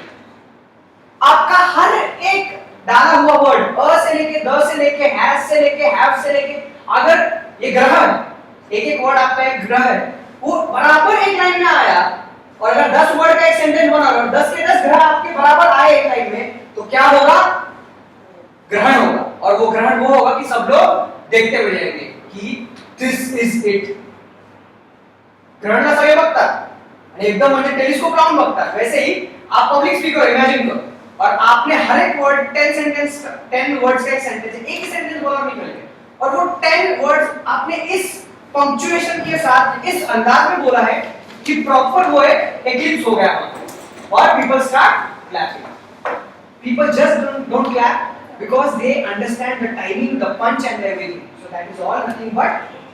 आपका हर एक डाला हुआ वर्ड अ से लेके द से लेके हैज से लेके हैव से लेके, अगर ये ग्रहण एक एक वर्ड आपका एक ग्रह है वो बराबर एक लाइन में आया, और अगर 10 वर्ड का एक सेंटेंस बना और 10 के 10 ग्रह आपके बराबर आए एक लाइन में, तो क्या होगा, ग्रहण होगा। और वो ग्रहण वो होगा कि सब लोग देखते हुए जाएंगे कि दिस इज इट। ग्रहणला सगळे बघतात आणि एकदम म्हणजे टेलिस्कोप लावून बघतात, वैसे ही आप पब्लिक स्पीकर इमेजिन करो और आपने हर एक वर्ड 10 सेंटेंस 10 वर्ड्स का एक सेंटेंस एक ही सेंटेंस बोला नहीं मिलेगा, और वो 10 वर्ड्स आपने इस पंक्चुएशन के साथ इस अंदाज में बोला है कि प्रॉपर वो एक एक्लिप्स हो गया और people start clapping. People just don't clap because they understand the timing, the punch and everything. So that is all nothing but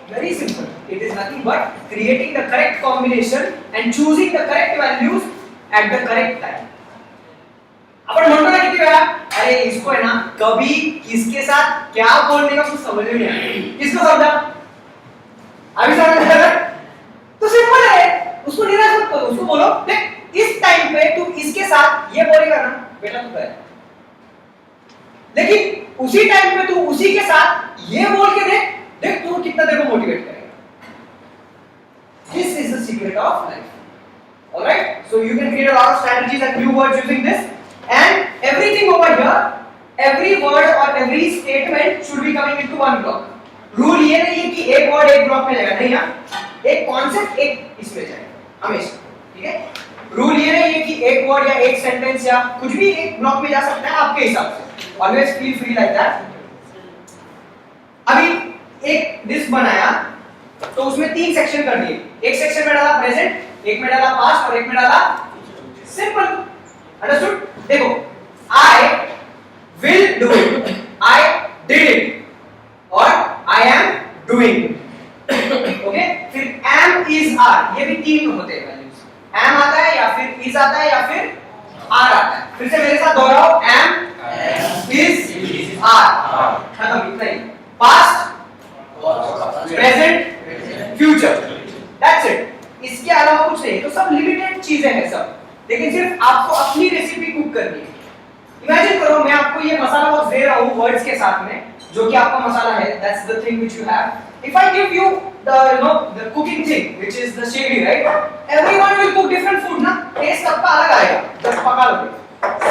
very simple. It is nothing but creating the correct combination and choosing the correct values at the correct time. अपन म्हणतो ना किती वेळा, अरे इसको है ना कभी किसके साथ क्या बोलने का कुछ समझ में नहीं आता, किसको समझा, अभी समझ में आया, तो सिंपल है, उसको निराश मत करो, उसको बोलो देख इस टाइम पे तू इसके साथ ये बोलेगा ना बेटा तू कर, लेकिन उसी टाइम पे तू उसी के साथ ये बोल के देख देख तू कितना तेरे को मोटिवेट करेगा। This is the secret of life. All right, so you can create a lot of strategies and new words using this, and everything over here, every word or every statement should be coming into one block. Rule ये नहीं है कि एक word एक block में जाएगा, नहीं यार, एक कॉन्सेप्ट एक इसमें जाएगा हमेशा, ठीक है। रूल ये नहीं है कि एक वर्ड या एक सेंटेंस या कुछ भी एक ब्लॉक में जा सकता है आपके हिसाब से, always feel free like that. अभी एक डिस्क बनाया तो उसमें 3 सेक्शन कर दिए, एक सेक्शन में डाला प्रेजेंट, एक में डाला पास्ट और एक में डाला सिंपल, अंडरस्टूड। देखो I will do it, I did it और आई एम डूइंग, ओके। फिर एम इज आर, ये भी 3 होते हैं वैल्यूज, एम आता है या फिर इज आता है या फिर आर आता है। फिर से मेरे साथ दोहराओ, एम इज आर, खत्म, इतना ही। Past, present, future, that's it. इसके अलावा कुछ नहीं, तो सब लिमिटेड चीजें हैं सब, लेकिन सिर्फ आपको अपनी रेसिपी कुक करनी है। इमेजिन करो मैं आपको ये मसाला बॉक्स दे रहा हूं वर्ड्स के साथ में, जो कि आपका मसाला है, that's the thing which you have. If I give you the cooking thing which is the shegdi, right, everyone will cook different food ना, टेस्ट सबका अलग आएगा जब पका लोगे।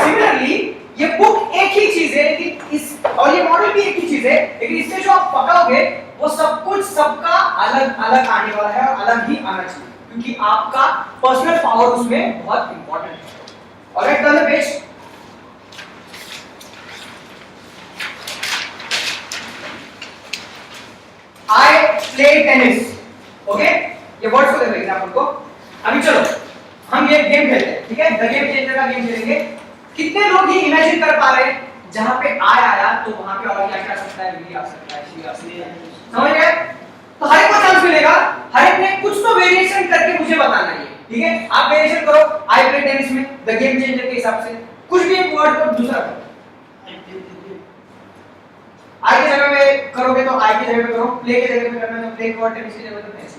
सिमिलरली ये कुक एक ही चीज है, लेकिन इस और ये मॉडल भी एक ही चीज है, लेकिन इससे जो आप पकाओगे वो सब कुछ सबका अलग अलग आने वाला है और अलग ही आना चाहिए, क्योंकि आपका पर्सनल पावर उसमें बहुत इंपॉर्टेंट है। Alright, turn the page. I play tennis, okay. ये वर्ड्स को देखो एग्जांपल को। अभी चलो हम ये गेम खेलते हैं, ठीक है, द गेम चेंजर का गेम खेलेंगे। कितने लोग ये इमेजिन कर पा रहे हैं जहां पे आई आया तो वहां पे और क्या क्या आ सकता है, भी आ सकता है, शी आ सकती है, समझ गए? तो हर एक को चांस मिलेगा, हर एक ने कुछ तो वेरिएशन करके मुझे बताना है, ठीक है। आप वेरिएशन करो आई प्ले टेनिस में द गेम चेंजर के हिसाब से, कुछ भी एक वर्ड को दूसरा करो। आई की जगह पे करोगे तो आई की जगह पे करो, प्ले की जगह पे करना है तो प्ले को, टेनिस की जगह पे टेनिस,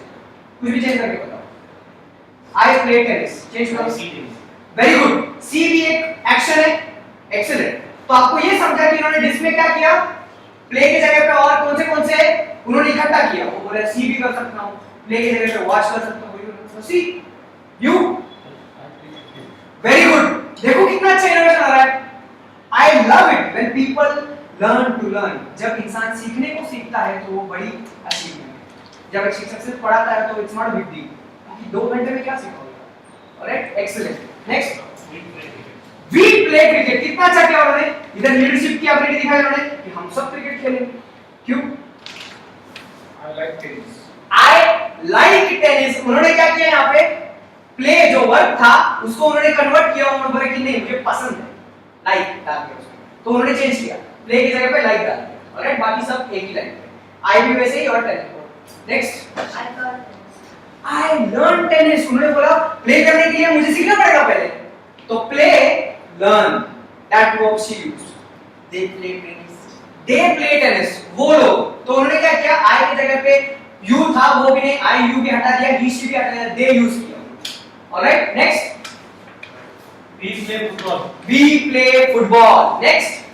कुछ भी चेंज करके बताओ। आई प्ले टेनिस, चेंज करो, वेरी गुड। सी भी एक एक्शन है, एक्सीलेंट। तो आपको ये समझा कि इन्होंने डिस्प्ले क्या किया, प्ले की जगह पे और कौन से उन्होंने इकट्ठा किया। वो बोले सी भी कर सकता हूं, प्ले की जगह पे वॉच कर सकता हूं, सी यू, वेरी गुड। देखो कितना अच्छा इनोवेशन आ रहा है। I love it when people learn to learn. जब इंसान सीखने को सीखता है तो वो बड़ी अचीवमेंट है। जब एक शिक्षक सिर्फ पढ़ाता है तो it's not a big deal, क्योंकि 2 घंटे में क्या सीखोगे। Alright, excellent. Next, we play cricket. कितना अच्छा किया उन्होंने, इधर लीडरशिप की एबिलिटी दिखाई उन्होंने कि हम सब क्रिकेट खेलेंगे। क्यों? I like tennis. I like tennis. उन्होंने क्या किया यहाँ पे, प्ले जो वर्ब था उसको उन्होंने कन्वर्ट किया, उन्होंने बोला कि नहीं मुझे पसंद है, लाइक डाल दिया उसमें, तो उन्होंने चेंज किया, प्ले की जगह पे लाइक डाल दिया। ऑलराइट, बाकी सब एक ही लाइन पे। आई भी वैसे ही और tennis. Next, I learn tennis. उन्होंने बोला प्ले करने के लिए मुझे सीखना पड़ेगा पहले, तो play learn that verb she used, they play tennis, they play tennis, वो लोग। तो उन्होंने क्या किया, आई की जगह पे यू था, वो भी नहीं, आई यू भी हटा दिया, ही शी भी हटा दिया, दे यूज किया। Alright, next, We play football. We play football. Next,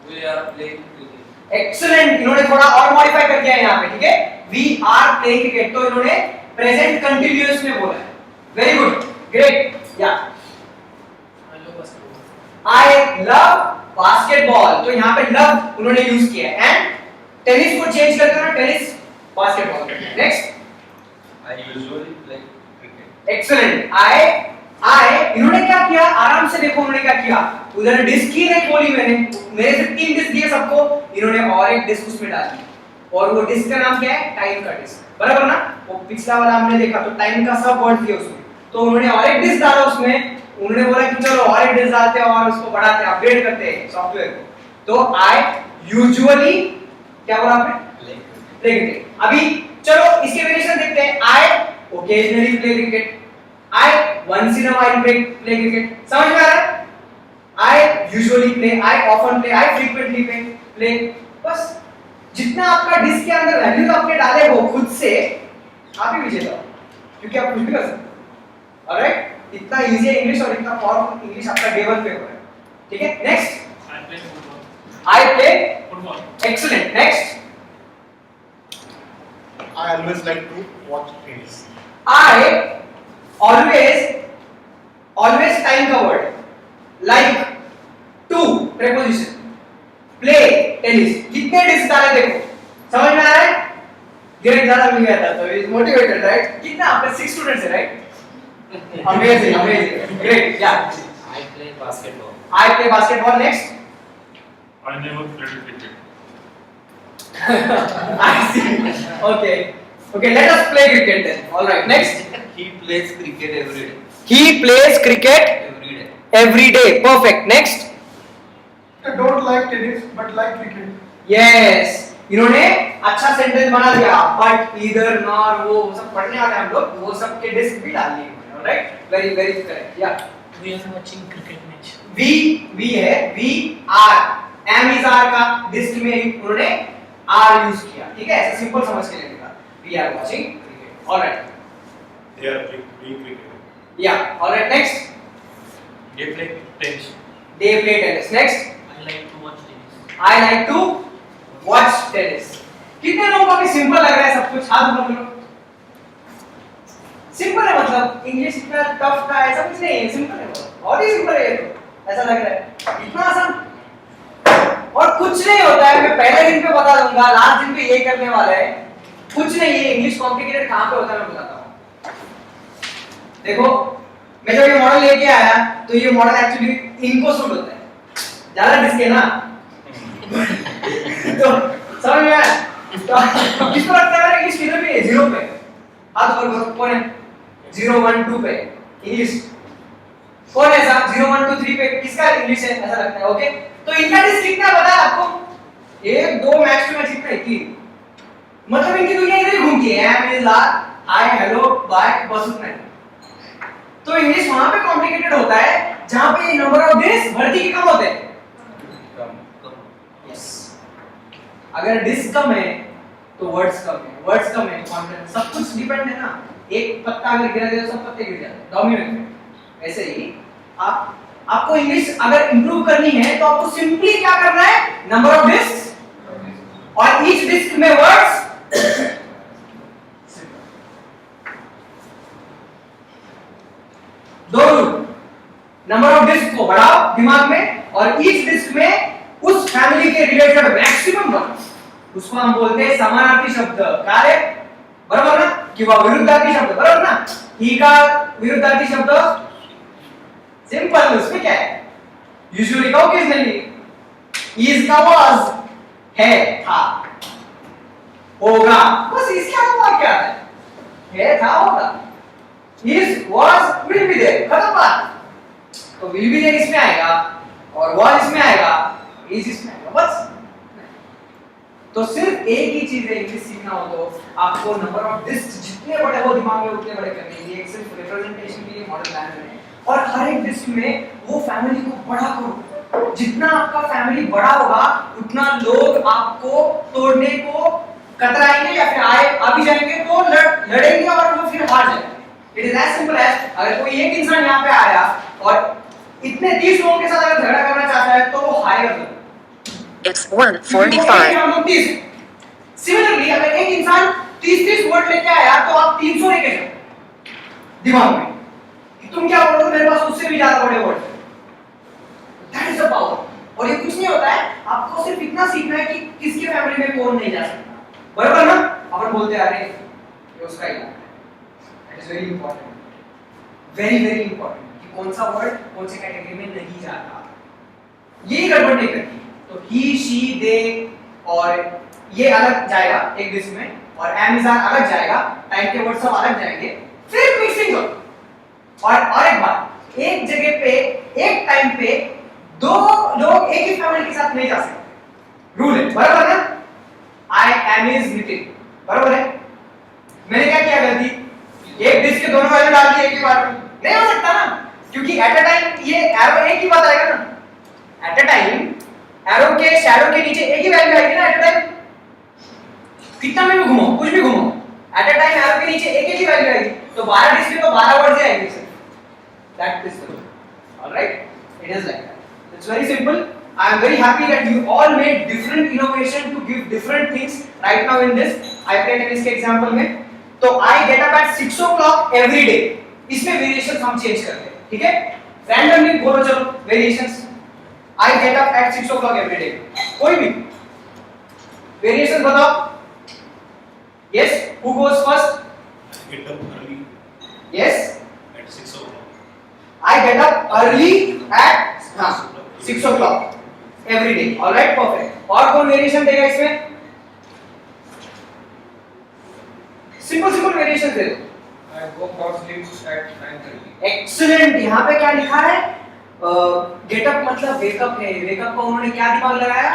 We are playing cricket. Excellent. इन्होंने थोड़ा और मॉडिफाई कर दिया है यहाँ पे, ठीक है। वी आर प्लेइंग क्रिकेट, तो इन्होंने प्रेजेंट कंटीन्यूअस में बोला है। Very good, great. या आई लव बास्केटबॉल, तो यहाँ पे लव उन्होंने यूज किया है। एंड टेनिस को चेंज करके ना tennis basketball. Next, I usually play cricket. Excellent. I इन्होंने क्या किया, आराम से देखो उन्होंने क्या किया, उधर डिस्क ही नहीं खोली मैंने, मेरे से 3 डिस्क दिए सबको, इन्होंने और एक डिस्क उसमें डाल दी, और वो डिस्क का नाम क्या है, टाइम का डिस्क, बराबर ना। वो पिछला वाला हमने देखा तो टाइम का सब वर्ड दिया उसमें, तो उन्होंने और एक डिस्क डाला उसमें, उन्होंने बोला कि चलो और एक डिस्क डालते हैं और उसको बढ़ाते हैं, अपग्रेड करते हैं सॉफ्टवेयर को। तो आई यूजुअली क्या बोला आपने, प्ले क्रिकेट। अभी चलो इसके वेरिएशन देखते हैं। I occasionally play cricket, I once in a while play cricket. समझ में आ रहा है? I usually play, I often play, I frequently play. बस जितना आपका डिस्क के अंदर वैल्यू आपने डाले हो खुद से, आप ही विजेता हो, क्योंकि आप कुछ भी कर सकते हो। ऑलराइट, इतना इजी है इंग्लिश और इतना पावरफुल इंग्लिश आपका डे 1 पे हो रहा है, ठीक है। Next, I play football. I play Football. excellent. Next, I always like to watch tennis. I always time का word, like to preposition, play tennis। कितने डिस्क डाले देखो, समझ में आ रहा है? ग्रेड ज्यादा मिल गया था तो इज मोटिवेटेड राइट. कितना आपके 6 स्टूडेंट्स है राइट. Amazing amazing great. या I play basketball. I play basketball. Next. I never played cricket. I see. Okay. Okay, let us play cricket then. All right. Next. He plays cricket every day. He plays cricket Every day. every day. Perfect. Next. I don't like tennis but like cricket. Yes. इन्होंने अच्छा sentence बना दिया. But इधर nor वो सब पढ़ने वाले हम लोग वो सब के डिस्क भी डाल दिए. Alright. Very very correct. Yeah. We are watching cricket match. V है V R. M is R का डिस्क में उन्होंने R यूज किया. ठीक है. ऐसा सिंपल समझ के लिखा. We are watching cricket. Alright. They are playing cricket. Yeah. Alright. Next. They play tennis. They play tennis. Next. I like to watch tennis. I like to watch tennis. कितने लोगों को भी सिंपल लग रहा है सब कुछ. हाथ ऊपर करो. सिंपल है मतलब इंग्लिश इतना टफ का ऐसा कुछ नहीं है. सिंपल है बहुत ही सिंपल है. ये तो ऐसा लग रहा है इतना आसान और कुछ नहीं होता है. मैं पहले दिन पे बता दूंगा. लास्ट दिन पे ये करने वाला है. कुछ नहीं है. इंग्लिश कॉम्प्लिकेटेड कहां पे होता है मैं बताता हूं. देखो मैं जब ये मॉडल लेके आया तो ये मॉडल एक्चुअली इनको सूट होता है. ज्यादा डिस्क है ना तो समझ में आया. तो किसको लगता है इंग्लिश किधर पे है. 0 पे. हाथ ऊपर करो. कौन है 0 1 2 पे इंग्लिश. कौन है साहब 0 1 2 3 पे किसका इंग्लिश है ऐसा लगता है. ओके तो इनका डिस्क कितना पता है आपको. 1 2 मैक्स टू मैक्स कितना है 3. मतलब इनकी दुनिया इधर ही घूमती है. एम इज ला हाय हेलो बाय बस उतना है. तो इंग्लिश वहां पे कॉम्प्लिकेटेड होता है जहां पे नंबर ऑफ डिस्क भर्ती के कम होते हैं. यस. अगर डिस्क कम है तो वर्ड्स कम है. वर्ड्स कम है तो कॉन्टेंट सब कुछ डिपेंड है ना. एक पत्ता अगर गिरा दे तो सब पत्ते गिर जाते हैं. डोमिनेंट. ऐसे ही आपको इंग्लिश अगर इंप्रूव करनी है तो आपको सिंपली क्या करना है. नंबर ऑफ डिस्क और ईच डिस्क में वर्ड्स. दो रूल. नंबर ऑफ डिस्क को बढ़ाओ दिमाग में और ईच डिस्क में उस फैमिली के रिलेटेड मैक्सिमम वर्ड्स. उसको हम बोलते हैं समानार्थी शब्द. कार्य बराबर ना किंवा विरुद्धार्थी शब्द बराबर ना. ही का विरुद्धार्थी शब्द सिंपल. उसमें क्या है यूजुअली का ओकेजनली. इज का वाज है था होगा. बस इसके अलावा क्या है था होगा. Is was will be there. खत्म बात. तो विल बी देयर इसमें आएगा और वाज इसमें आएगा. इज इसमें आएगा. बस. तो सिर्फ एक ही चीज है इंग्लिश सीखना हो तो आपको नंबर ऑफ डिस्क जितने बड़े हो दिमाग में उतने बड़े करने हैं. ये सिर्फ रिप्रेजेंटेशन के लिए मॉडल बनाए हैं और हर एक डिस्क में वो फैमिली को बड़ा करो. जितना आपका फैमिली बड़ा होगा उतना लोग आपको तोड़ने को कतराएंगे या फिर आ भी जाएंगे तो लड़ेंगे और वो फिर हार जाएंगे. It is as simple as अगर कोई एक इंसान यहाँ पे आया और इतने 30 लोगों के साथ अगर झगड़ा करना चाहता है तो वो हारेगा. It's 1:45. सिमिलरली अगर एक इंसान 30 वर्ड लेके आया तो आप 300 लेके जाओ दिमाग में. तुम क्या बोलोगे मेरे पास उससे भी ज्यादा बड़े word. That is the power. और ये कुछ नहीं होता है. आपको सिर्फ इतना सीखना है कि किसके फैमिली में कौन नहीं जा सकता. बराबर ना. अपन बोलते आ रहे ये उसका इलाका है. That is very important. Very very important कि कौन सा वर्ड कौन से कैटेगरी में नहीं जाता. ये गड़बड़ नहीं करती. तो ही शी दे और ये अलग जाएगा एक डिस्क में और अमेज़न अलग जाएगा. टाइम के वर्ड सब अलग जाएंगे. फिर मिक्सिंग हो. और एक बात एक जगह पे एक टाइम पे दो लोग एक ही फैमिली के साथ नहीं जा सकते. रूल है. बराबर ना. I am is Nitin. बराबर है. मैंने क्या किया गलती. एक डिस्क के दोनों वैल्यू डाल दिए एक ही बार में. नहीं हो सकता ना क्योंकि एट अ टाइम ये एरो एक ही बात आएगा ना. एट अ टाइम एरो के शैडो के नीचे एक ही वैल्यू आएगी ना. एट अ टाइम कितना में भी घुमाओ कुछ भी घुमाओ एट अ टाइम एरो के नीचे एक ही वैल्यू आएगी. तो 12 डिस्क में तो 12 वर्ड्स ही आएंगे. That is the rule. Alright. It is like that. It's very simple. I am very happy that you all made different innovation to give different things right now in this. I play tennis के example में. तो I get up at 6 o'clock every day. इसमें variations हम change करते हैं. ठीक है. Randomly बोलो चलो variations. I get up at 6 o'clock every day. कोई भी variations बताओ. Yes, who goes first? Get up early Yes, at 6 o'clock. I get up early at 6 o'clock every day. All right, perfect. और कौन variation देगा इसमें? Simple variation दे दो. I go for sleep at 9:30. Excellent. यहाँ पे क्या लिखा है? गेटअप मतलब वेकअप है. वेकअप का उन्होंने क्या दिमाग लगाया?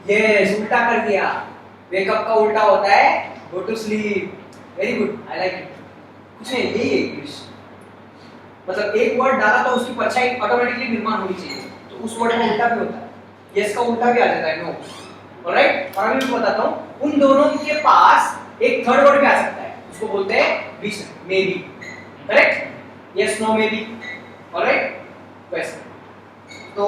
यस, उल्टा कर दिया. वेकअप का उल्टा होता है go to sleep. Very good, I like it. कुछ नहीं, यही है इंग्लिश. मतलब एक वर्ड डाला तो उसकी परछाई ऑटोमेटिकली निर्माण होनी चाहिए. तो उस वर्ड का उल्टा भी होता है. यस का उल्टा भी आ जाता है नो. ऑलराइट, और अभी मैं बताता हूँ. उन दोनों के पास एक थर्ड वर्ड भी आ सकता है. उसको बोलते हैं बीच में, maybe. Correct? Yes, no, maybe. Alright, वैसे. तो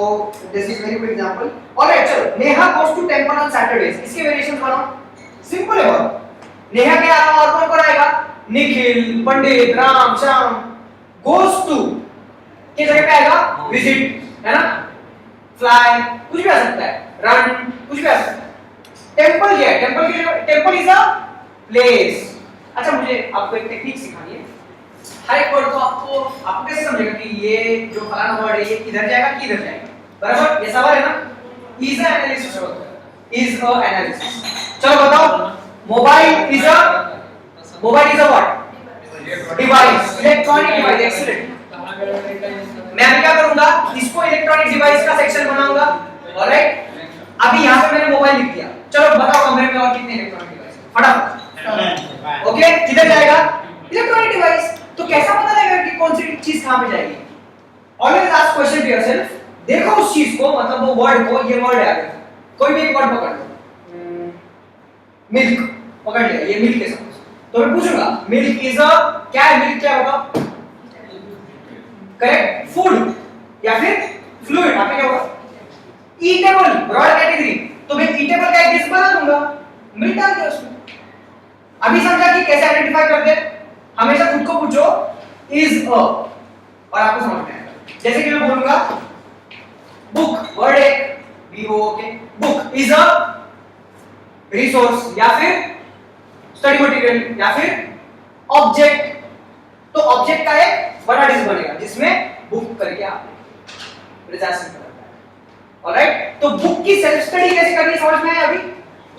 this is very good example. Alright, चलो. Neha goes to temple on Saturdays. इसके वेरिएशंस बनाओ. सिंपल है बहुत. नेहा के अलावा और कौन कौन आएगा? निखिल, पंडित, राम, श्याम. गोस टू के जगह पे आएगा विजिट, है ना? फ्लाई, कुछ भी आ सकता है. रन, कुछ भी आ सकता है. टेंपल क्या है? टेंपल की जगह टेंपल इज अ प्लेस. अच्छा, मुझे आपको एक टेक्निक सिखानी है. हर एक वर्ड को आपको कैसे समझेगा कि ये जो फलाना वर्ड है ये किधर जाएगा किधर जाएगा. बराबर, ये सवाल है ना. इज अ एनालिसिस होता है. Is a analysis. चलो बताओ. Mobile is a what? Device. Electronic device. Excellent. मैं अभी क्या करूंगा? इसको इलेक्ट्रॉनिक डिवाइस का सेक्शन बनाऊंगा. ऑलराइट, अभी यहाँ पे मैंने मोबाइल लिख दिया. चलो बताओ कमरे में और कितने इलेक्ट्रॉनिक डिवाइस? फटाफट. ओके, किधर जाएगा? Electronic device. तो कैसा पता लगेगा कि कौन सी चीज कहां पे जाएगी? Always ask question to yourself. देखो उस चीज को, मतलब वो वर्ड को. ये वर्ड है आगे, कोई भी एक वर्ड पकड़ लो. मिल्क पकड़ लिया, ये मिल्क है सपोज. तो मैं पूछूंगा मिल्क इज अ, क्या है मिल्क? क्या होगा? करेक्ट, फूड या फिर फ्लूइड. आपने क्या होगा? Edible, broad category. तो मैं ईटेबल का एक डिश बना दूंगा, मिल्क डाल दिया उसमें. अभी समझा कि कैसे आइडेंटिफाई करते हैं? हमेशा खुद को पूछो इज अ, और आपको समझ में आएगा. जैसे कि मैं बोलूंगा बुक, वर्ड है बी ओ के. बुक इज अ रिसोर्स या फिर स्टडी मटेरियल या फिर ऑब्जेक्ट. तो ऑब्जेक्ट का एक बड़ा डिश बनेगा जिसमें बुक करके आप प्रेजेंटेशन करता है. ऑलराइट, तो बुक की सेल्फ स्टडी कैसे करनी समझ में आया अभी?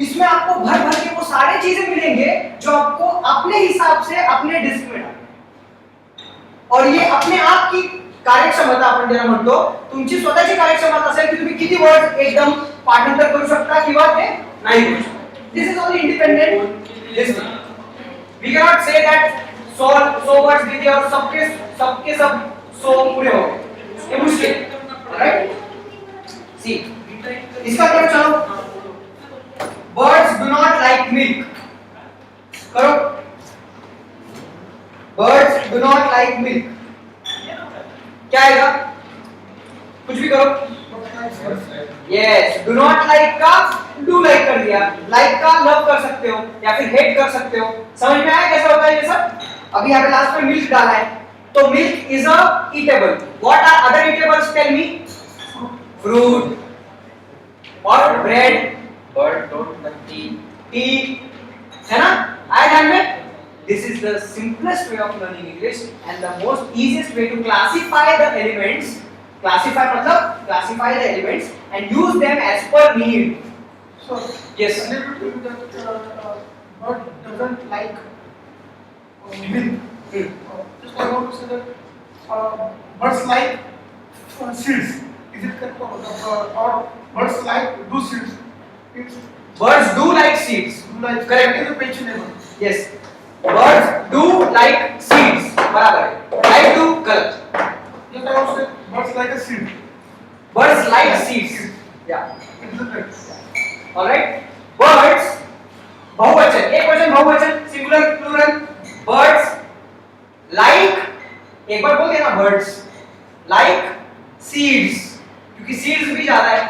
इसमें आपको भर भर के वो सारे चीजें मिलेंगे जो आपको अपने हिसाब से अपने डिस्क में डालने. और ये अपने आप की कार्यक्षमता आपण ज्याला म्हणतो, तुमची स्वतःची कार्यक्षमता असेल की तुम्ही किती वर्ड एकदम पाठांतर करू शकता किंवा ते नाही करू शकता. This is only independent listening. We can not say that so words दीजिए और सबके सब सो पूरे हो गए. ये मुश्किल. राइट, सी इसका क्या चलो. Birds do not like milk. करो. Birds do not like milk. क्या आएगा? कुछ भी करो. Yes, do not like का do like कर दिया. Like का love कर सकते हो या फिर hate कर सकते हो. समझ में आया कैसा होता है ये सब? अभी यहाँ पे लास्ट में milk डाला है. तो milk is a eatable. What are other eatables? Tell me. Fruit और bread. Bird don't like tea. T, है ना? आया ध्यान में? This is the simplest way of learning English and the most easiest way to classify the elements. Classify मतलब classify the elements and use them as per need. So, Yes. I need to tell you that bird doesn't like milk. Just I want to say that birds like seeds. Is it correct or birds like do seeds? It's Birds do like seeds. like Correct. is a pensionable. Yes. Birds do like seeds. बराबर है. Like do गलत. Just I want to say birds like a seed. Birds like seeds. Yeah. It is a correct. All right. Birds बहुवचन, एक वचन बहुवचन, singular plural. Birds like, एक बार बोल देना birds like seeds, क्योंकि seeds भी ज्यादा है.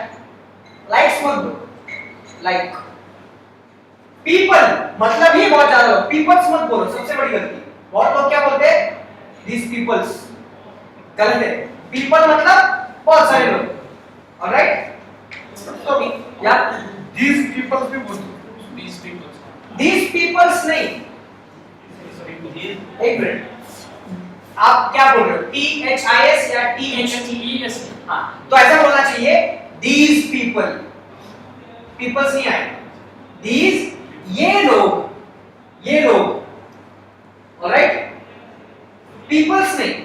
Likes मत दो. Like people मतलब ही बहुत ज्यादा. Peoples मत बोलो, सबसे बड़ी गलती. बहुत लोग क्या बोलते हैं? These peoples. गलत है. People मतलब बहुत सारे लोग. Alright? So Yeah. these people भी बोलते These people. these peoples नहीं, एक मिनट, आप क्या बोल रहे हो? THIS या THES? हाँ, तो ऐसा बोलना चाहिए these people, peoples नहीं आए, these ये लोग, alright, peoples नहीं,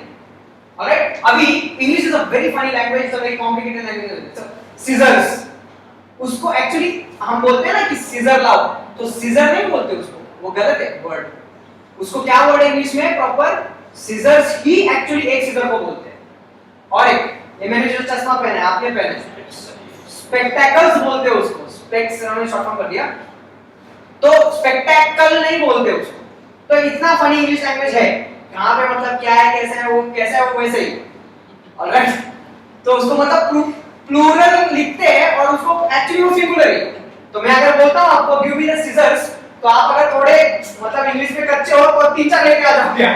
alright. अभी English is a very funny language, it's a very complicated language. Scissors, उसको एक्चुअली हम बोलते हैं ना कि सीजर लाओ, तो सीजर नहीं बोलते उसको, वो गलत है वर्ड. उसको क्या वर्ड है इंग्लिश में प्रॉपर? सीजर्स ही एक्चुअली एक सीजर को बोलते हैं. और एक ये मैंने जो चश्मा पहना है, आपने पहना है, स्पेक्टेकल्स बोलते हैं उसको. स्पेक्स हमने शॉर्ट फॉर्म कर दिया, तो स्पेक्टेकल नहीं बोलते उसको. तो इतना फनी इंग्लिश लैंग्वेज है, कहां पे मतलब क्या है, कैसे है वो वैसे ही. ऑलराइट, तो उसको मतलब प्लूरल लिखते हैं और उसको एक्चुअली वो सिंगुलर है. तो मैं अगर बोलता हूं आपको गिव मी द सीजर्स, तो आप अगर थोड़े मतलब इंग्लिश में कच्चे हो तो 3-4 लेके आ जाओगे.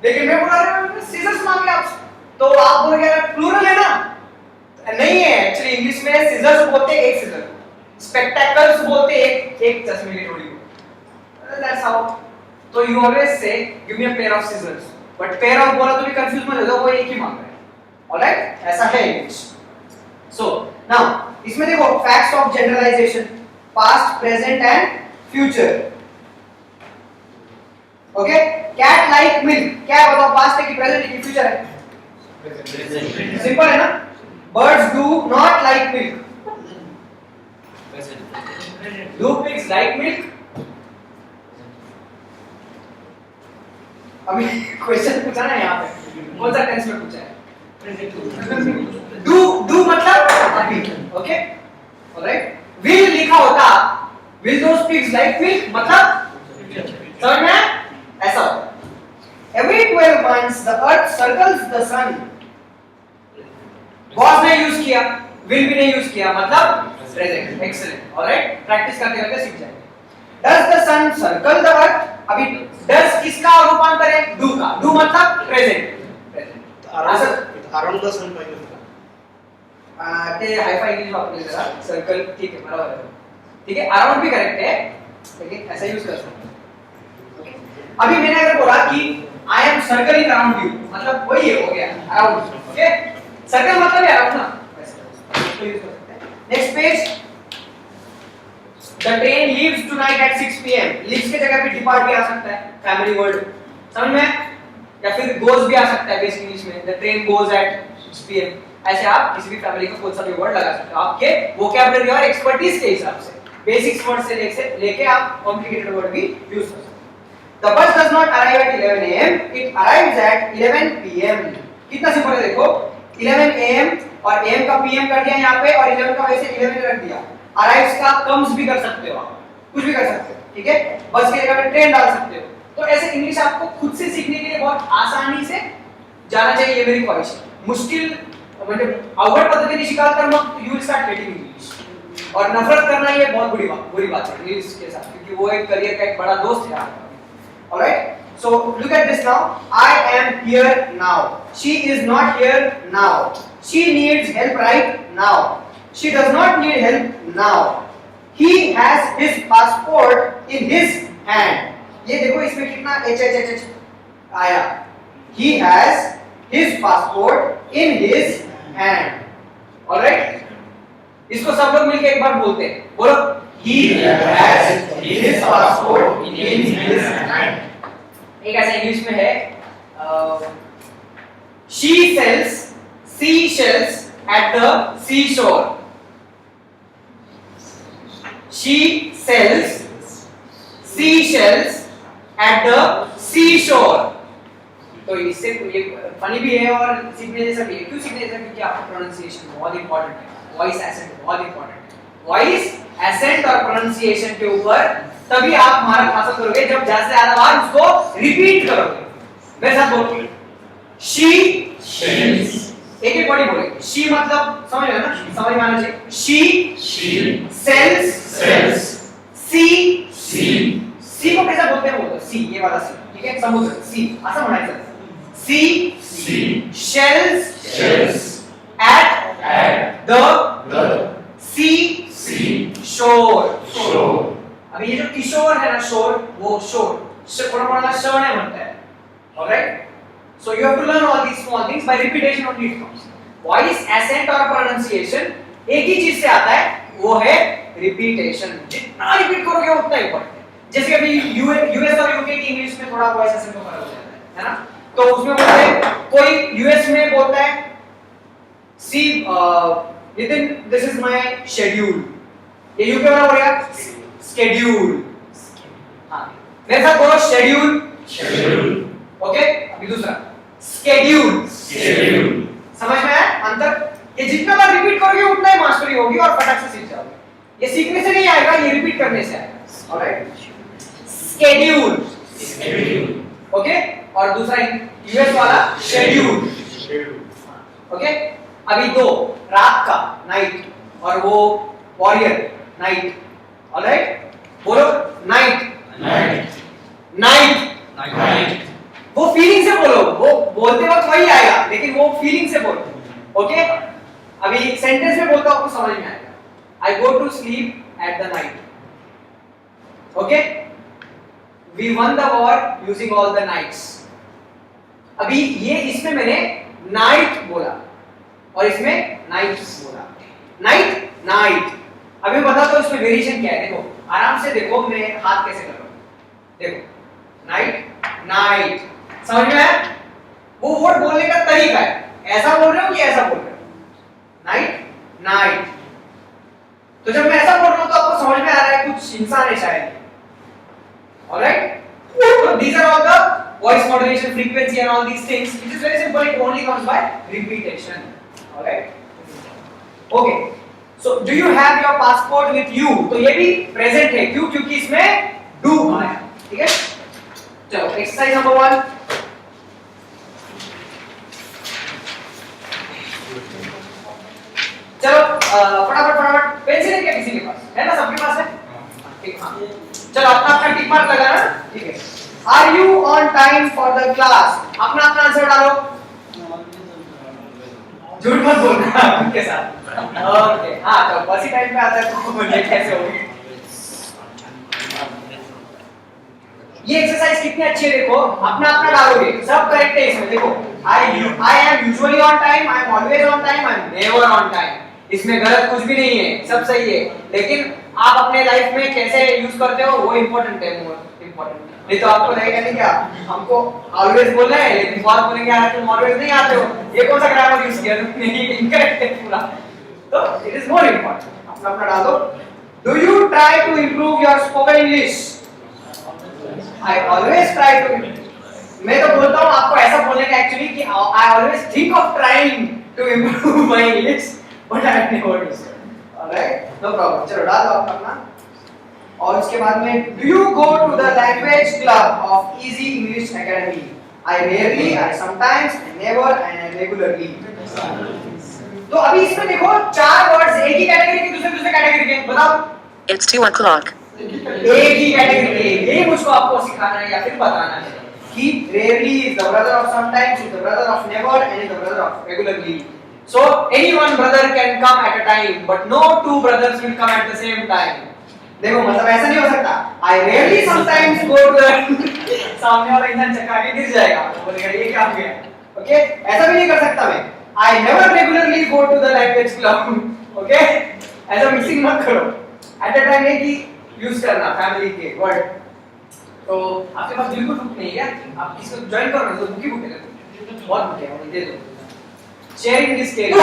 लेकिन मैं बोल रहा हूं सीजर्स मांगे आप, तो आप बोलोगे यार प्लूरल है ना, नहीं है. एक्चुअली इंग्लिश में सीजर्स बोलते हैं एक सीजर, स्पेक्टेकल्स बोलते हैं एक चश्मे की जोड़ी को. That's how. तो you always say give me a pair of scissors, but pair of बोला तो भी कंफ्यूज मत हो जाओ, वो एक ही मांग रहा है. ऑलराइट, ऐसा है इंग्लिश. So now इसमें देखो facts of generalization, past, present and future. Okay, cat like milk, क्या है बताओ, past है कि present है कि future है? Simple है ना. Birds do not like milk. Do pigs like milk? अभी क्वेश्चन पूछा ना यहाँ पे, कौन सा टेंस में पूछा है? do मतलब अभी. Okay, alright. will लिखा होता, will those pigs like milk मतलब समझ में ऐसा होता. every 12 months the earth circles the sun. was ने यूज किया, will भी नहीं यूज किया, मतलब प्रेजेंट. एक्सीलेंट. ऑलराइट, प्रैक्टिस करते करते सीख जाएंगे. does the sun circle the earth? अभी does किसका रूपांतर है? do का. do मतलब प्रेजेंट. अराउंड द सन पाहिजे होता. ते हाईफाई इंग्लिश वापरले जरा. सर्कल ठीक है, बराबर है. ठीक है, अराउंड भी करेक्ट है, लेकिन ऐसा यूज कर सकते हैं. ओके, अभी मैंने अगर बोला कि I am circling around you, मतलब वही है, हो गया अराउंड. ओके, सर्कल मतलब है अराउंड ना, वैसे यूज कर सकते हैं. Next page. The train leaves tonight at 6 pm. Leaves के जगह पे डिपार्ट भी आ सकता है, फैमिली वर्ड. समझ में? या फिर गोज भी आ सकता है बेसिक इंग्लिश में. The train goes eight 6 pm. ऐसे आप किसी भी फैमिली का कोई सा भी वर्ड लगा सकते हो, आपके वोकैबुलरी और एक्सपर्टीज के हिसाब से. बेसिक्स वर्ड से लेके आप कॉम्प्लिकेटेड वर्ड भी यूज कर सकते हो. The bus does not arrive at 11 am, it arrives eight 11 pm. कितना सिंपल है देखो, 11 am और am का pm कर दिया यहाँ पे, और 11 का वैसे 11 रख दिया. अराइव्स का कम्स भी कर सकते हो, आप कुछ भी कर सकते हो. ठीक है, बस की जगह पे ट्रेन डाल सकते हो. तो ऐसे इंग्लिश आपको खुद से सीखने के लिए बहुत आसानी से जाना चाहिए, ये मेरी ख्वाहिश है. मुश्किल म्हणजे अवघड पद्धतीने शिकाल तर मग you will start hating English. और नफरत करना ये बहुत बुरी बात है इंग्लिश के साथ, क्योंकि वो एक करियर का एक बड़ा दोस्त है आपका. Alright, so look at this now. I am here now. She is not here now. She needs help right now. She does not need help now. He has his passport in his hand. ये देखो इसमें कितना H आया. he has his passport in his hand. all right, इसको सब लोग मिलके एक बार बोलते हैं. बोलो, he has his passport in his hand. एक ऐसा इंग्लिश में है, she sells seashells at the seashore. she sells seashells at the seashore. तो इससे ये फनी भी है और सीखने जैसा भी है. क्यों सीखने जैसा? क्योंकि आपका प्रोनाउंसिएशन बहुत इंपॉर्टेंट है, वॉइस एसेंट बहुत इंपॉर्टेंट है. वॉइस एसेंट और प्रोनाउंसिएशन के ऊपर तभी आप महारत हासिल करोगे जब ज्यादा से ज्यादा बार उसको रिपीट करोगे. मेरे साथ बोलो, शी एक बॉडी बोले. शी मतलब समझ रहे हो ना, समझ में आना चाहिए. She sales. सी को कैसा बोलते हैं? बोलते सी, ये वाला सी. ठीक है, समुद्र सी असं म्हणायचं. सी shells at the sea shore. अभी ये जो किशोर है ना, शोर, वो शोर थोड़ा बड़ा श ने बनता है. Alright, so you have to learn all these small things by repetition only it comes. Voice accent और pronunciation एक ही चीज से आता है, वो है रिपीटेशन. जितना रिपीट करोगे उतना इंपॉर्टेंट है. जैसे अभी यूएस और यूके की इंग्लिश में थोड़ा वॉइस accent का फर्क हो जाता है ना, तो उसमें बोलते हैं, कोई यूएस में बोलता है see Nitin this is my schedule, ये यूके वाला बोलेगा स्केड्यूल. हाँ, मेरे साथ बोलो शेड्यूल. ओके, अभी दूसरा स्केड्यूल. समझ में आया अंतर? ये जितना बार रिपीट करोगे उतना ही मास्टरी होगी और फटाक से सीख जाओगे. ये सीखने से नहीं आएगा, ये रिपीट करने से आएगा. Alright, schedule. ओके, और दूसरा यूएस वाला शेड्यूल. ओके, अभी दो, रात का नाइट और वो वॉरियर नाइट. ऑलराइट, बोलो नाइट. वो फीलिंग से बोलो, वो बोलते वक्त वही आएगा लेकिन वो फीलिंग से बोलो. ओके, अभी सेंटेंस में बोलता हूं आपको समझ में आएगा. I go to sleep at the night. Okay, we won the war using all the knights. अभी ये इसमें मैंने नाइट बोला और इसमें नाइट्स बोला. नाइट. अभी बताता हूं इसमें वेरिएशन क्या है. देखो आराम से देखो, मैं हाथ कैसे कर रहा हूं. देखो नाइट. समझ में आया? वो वर्ड बोलने का तरीका है. ऐसा बोल रहे हो कि ऐसा बोल रहे हो? नाइट. तो जब मैं ऐसा बोल रहा हूं तो आपको समझ में आ रहा है कुछ इंसान है शायद. Alright, so these are all the voice modulation, frequency and all these things. It is very simple. It only comes by repetition. Alright. Okay. So do you have your passport with you? तो ये भी present है. क्यों? क्योंकि इसमें do आया. ठीक है? चलो exercise number 1. चलो फटाफट पेंसिल है क्या किसी के पास? है ना, सबके पास है? ठीक. हाँ, चलो अपना टिक मार्क लगाना. ठीक है. Are you on time for the class? अपना आंसर डालो. झूठ मत बोलना उनके साथ. ओके, हाँ, तो बस ही टाइम पे आता है तो बोलिए कैसे होगी. ये एक्सरसाइज कितनी अच्छी है. देखो अपना डालोगे, सब करेक्ट है इसमें. देखो I am usually on time, I am always on time, I am never on time. इसमें गलत कुछ भी नहीं है, सब सही है. लेकिन आप अपने लाइफ में कैसे यूज करते हो वो इम्पोर्टेंट है. इम्पोर्टेंट नहीं तो आपको लगेगा नहीं क्या हमको ऑलवेज बोलना है, लेकिन बहुत बोलेंगे यार तुम ऑलवेज नहीं आते हो, ये कौन सा ग्रामर यूज किया तुमने, इनकरेक्ट है पूरा. तो इट इज मोर इम्पोर्टेंट. अपना डालो. Do you try to improve your spoken English? I always try to. मैं तो बोलता हूँ आपको ऐसा बोलने का एक्चुअली कि I always think of trying to improve my English but I never do so. Alright, no problem. चलो डाल दो अपना. और उसके बाद में do you go to the language club of Easy English Academy? I rarely, I sometimes, I never and I regularly. तो अभी इसमें देखो चार वर्ड्स एक ही कैटेगरी के दूसरे कैटेगरी के. बताओ. It's 2 o'clock. एक ही कैटेगरी के. यही मुझको आपको सिखाना है या फिर बताना है कि rarely is the brother of sometimes, is the brother of never and is the brother of regularly. So any one brother can come at a time but no two brothers will come at the same time. देखो मतलब ऐसा नहीं हो सकता. I rarely sometimes go to the सामने वाला इंसान चक्का के गिर जाएगा तो बोलेगा ये क्या हो गया. ओके, ऐसा भी नहीं कर सकता मैं. I never regularly go to the language club. Okay, ऐसा मिक्सिंग मत करो. एट द टाइम एक ही यूज करना फैमिली के वर्ड. तो आपके पास बिल्कुल बुक नहीं है, आप किसको ज्वाइन करो तो बुक ही बुक है. बहुत बुक है, मुझे दे दो. Sharing is caring.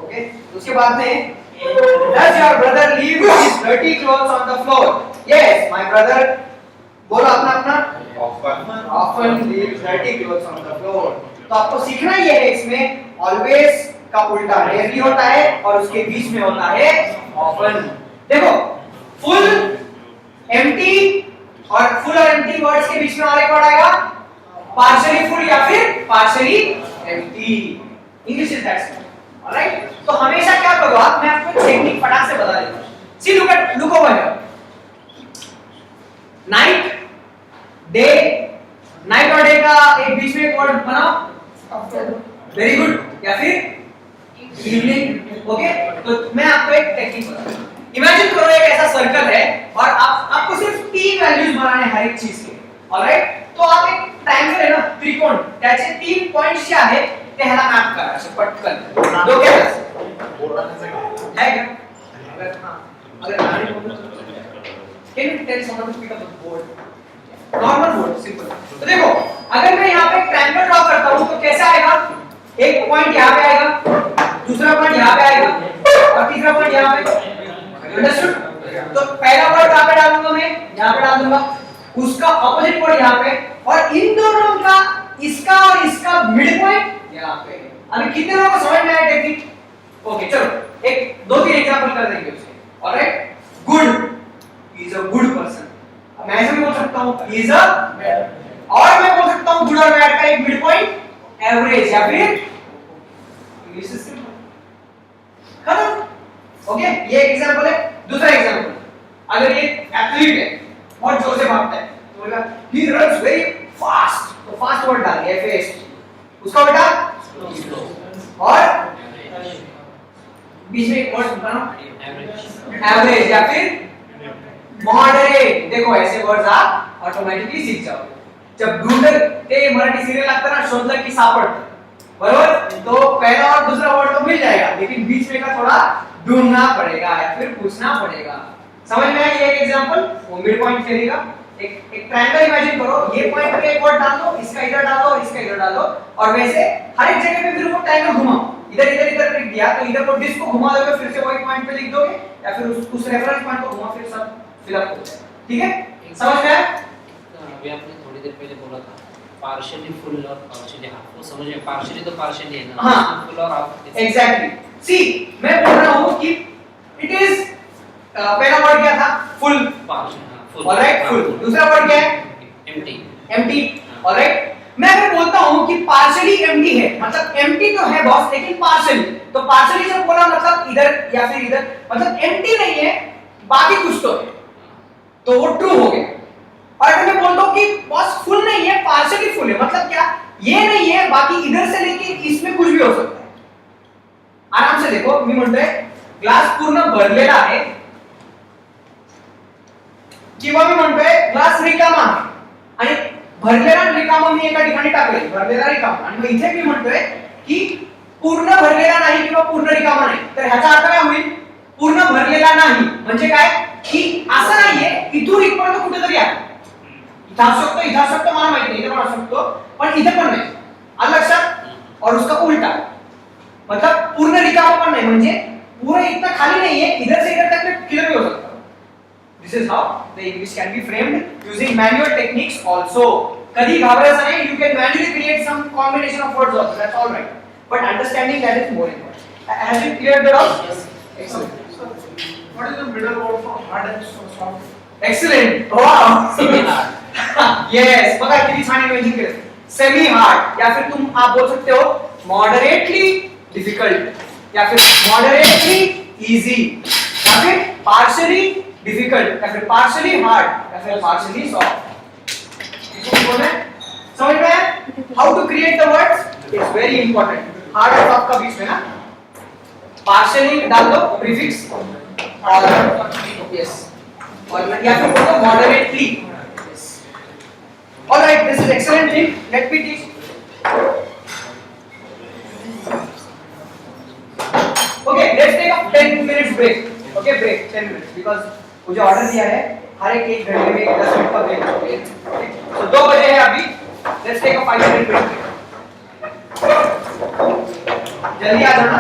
ओके, उसके बाद में does your brother leave his dirty clothes on the floor? Yes, my brother. बोलो अपना. Often leaves dirty clothes on the floor. तो आपको सीखना ये है इसमें always का उल्टा rarely होता है और उसके बीच में होता है often. देखो full, empty और full और empty words के बीच में और एक वर्ड आएगा partially full या फिर partially empty. English is that simple. Alright? तो हमेशा क्या करो आप, मैं आपको टेक्निक फटाक से बता देता हूँ. See, look over here. Night, day, night और day का एक बीच में एक वर्ड बनाओ. Very good. या फिर इवनिंग। ओके, तो मैं आपको एक टेक्निक बताता हूं। इमेजिन करो एक ऐसा सर्कल है और आपको सिर्फ 3 वैल्यूज बनाने हैं हर एक चीज के। ऑलराइट, तो आप एक ट्रायंगल है ना, त्रिकोण, त्याचे 3 पॉइंट्स जे आहेत ते ह्याला मॅप करा असे पटकन डोक्यात है क्या? अगर हां, अगर गाड़ी can you tell someone to pick up the board? Normal board, simple. तो देखो, अगर मैं यहाँ पे एक ट्रायंगल ड्रॉ करता हूँ तो कैसा आएगा? एक पॉइंट यहाँ पे आएगा, दूसरा पॉइंट यहाँ पे आएगा और तीसरा पॉइंट यहाँ पे। अंडरस्टूड? तो पहला पॉइंट कहाँ पे डालूंगा मैं? यहाँ पे डाल दूंगा। उसका ऑपोजिट पॉइंट यहाँ पे, और इन दोनों का, इसका और इसका मिड पॉइंट यहाँ पे। अभी कितने लोगों को समझ में आया टेक्निक? ओके, चलो एक 2-3 एग्जांपल कर देंगे उसके। Alright, good is a good person. मैं ऐसे भी बोल सकता हूँ इज अ, और मैं बोल सकता हूँ गुड और बैड का एक मिड पॉइंट एवरेज, या फिर इंग्लिश से सिंपल खत्म। ओके, ये एक एग्जांपल है। दूसरा एग्जांपल, अगर ये एथलीट है, बहुत जोर से भागता है, तो बोलेगा ही रन्स वेरी फास्ट, तो फास्ट वर्ड डाल दिया फास्ट। उसका बेटा और बीच में एक वर्ड बनाना एवरेज या फिर मॉडरेट। देखो ऐसे वर्ड्स आप ऑटोमेटिकली सीख जाओगे। जब ढूंढते मराठी सीरियल लागतं ना, शोधलं की सापडतं, बरोबर? तो पहला और दूसरा वर्ड तो मिल जाएगा, लेकिन बीच में का थोड़ा ढूंढना पड़ेगा या फिर पूछना पड़ेगा। समझ में आया? ये एक एग्जांपल, वो मिड पॉइंट थ्योरी का। एक ट्रायंगल इमेजिन करो, ये पॉइंट पे एक वर्ड डाल दो, इसका इधर डाल दो, इसका इधर डाल दो, और वैसे हर एक जगह पे फिर वो ट्रायंगल घुमाओ। इधर इधर इधर लिख दिया, तो इधर को डिस्क को घुमा दोगे, फिर से वही पॉइंट पे लिख दोगे, या फिर उस रेफरेंस पॉइंट को घुमा, फिर सब फिलअप हो जाएगा। ठीक है, समझ में आया? अभी आपने थोड़ी देर पहले बोला था पार्शियली फुल और पार्शियली हाफ, वो समझ में, पार्शियली तो पार्शियली है ना, हाँ, फुल और हाफ। एग्जैक्टली। सी, मैं बोल रहा हूँ कि इट इज, पहला वर्ड क्या था? Full. Partial, full. Alright, full. दूसरा वर्ड क्या है? एम्प्टी। एम्प्टी। ऑलराइट, मैं अगर बोलता हूं कि पार्शियली एम्प्टी है, मतलब एम्प्टी तो है बॉस, लेकिन पार्शियली, तो पार्शियली जब बोला मतलब इधर या फिर इधर, मतलब एम्प्टी नहीं है, बाकी कुछ तो है, तो वो ट्रू हो गया। और अगर मैं बोलता हूं कि बॉस फुल नहीं है, पार्शियली फुल है, मतलब क्या? ये नहीं है, बाकी इधर से लेके इसमें कुछ भी हो सकता है। आराम से देखो, मी म्हणतोय ग्लास पूर्ण भरलेला आहे किंवा मी म्हणतोय ग्लास रिकामा आहे, आणि भरलेला रिकामा मी एका ठिकाणी टाकले, भरलेला रिकामा, आणि मग इथे मी म्हणतोय की पूर्ण भरलेला नाही किंवा पूर्ण रिकामा नाही, तर ह्याचा अर्थ काय होईल? पूर्ण भरलेला नाही म्हणजे काय? की असं नाहीये इथून इथपर्यंत कुठेतरी आहे, इथं असू शकतो, मला माहिती नाही, इथे पण असू शकतो, पण इथे पण नाही, आलं लक्षात? और उसका उल्टा, मतलब पूर्ण रिकामा पण नाही, म्हणजे पूरा इतना खाली नहीं है, इधर से इधर तक में किधर भी हो सकता है। This is how the English can be framed using manual techniques also. कभी घाबरायचं नाही, you can manually create some combination of words also, that's all right. But understanding that is more important. Has it cleared the doubt? Yes. Excellent. So, what is the middle word for hard and soft? Excellent. Wow. Semi hard. Yes. बघा किती छान imagine केलं. Semi hard या फिर तुम आप बोल सकते हो moderately difficult या फिर moderately easy या फिर partially difficult या फिर partially hard या फिर partially soft. इसको बोलना है, समझ में आया? How to create the words? It's very important. Hard और soft का बीच में ना partially डाल दो prefix और yes और या फिर बोलो moderately. Yes. All right, this is excellent thing. Let me teach. Okay, let's take a 10 minutes break. Okay, break 10 minutes because मुझे ऑर्डर दिया है हर एक घंटे में 10 मिनट का ब्रेक चाहिए। तो 2 बजे है अभी। Let's take a 5 minute break. जल्दी आ जाना।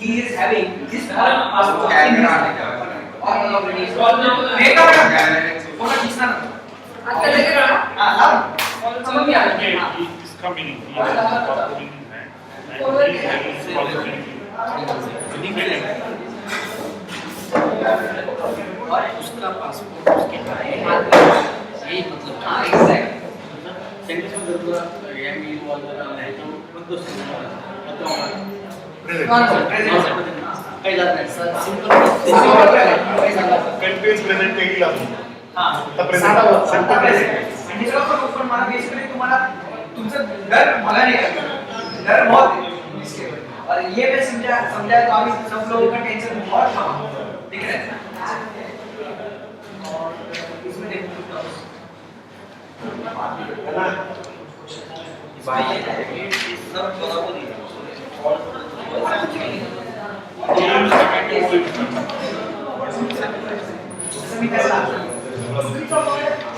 he is having this passport in his hand. हे का फोटो खींचना ना. आता लगेच ना? हाँ लाव. समझ में आ गया. He is coming in. He has a passport in his hand. And he is having his passport in his hand. और उसका पासपोर्ट उसके हाथ में, यही मतलब हाँ exactly. Country is present काही लागू. हाँ. आता present. आता present. आणि जरा पण मला बेसिकली तुम्हाला तुमचं डर मला नहीं करना. डर बहुत है इसके. और ये मैं समझा तो अभी सब लोगों का टेंशन बहुत कम दिख रहा है. और इसमें देखो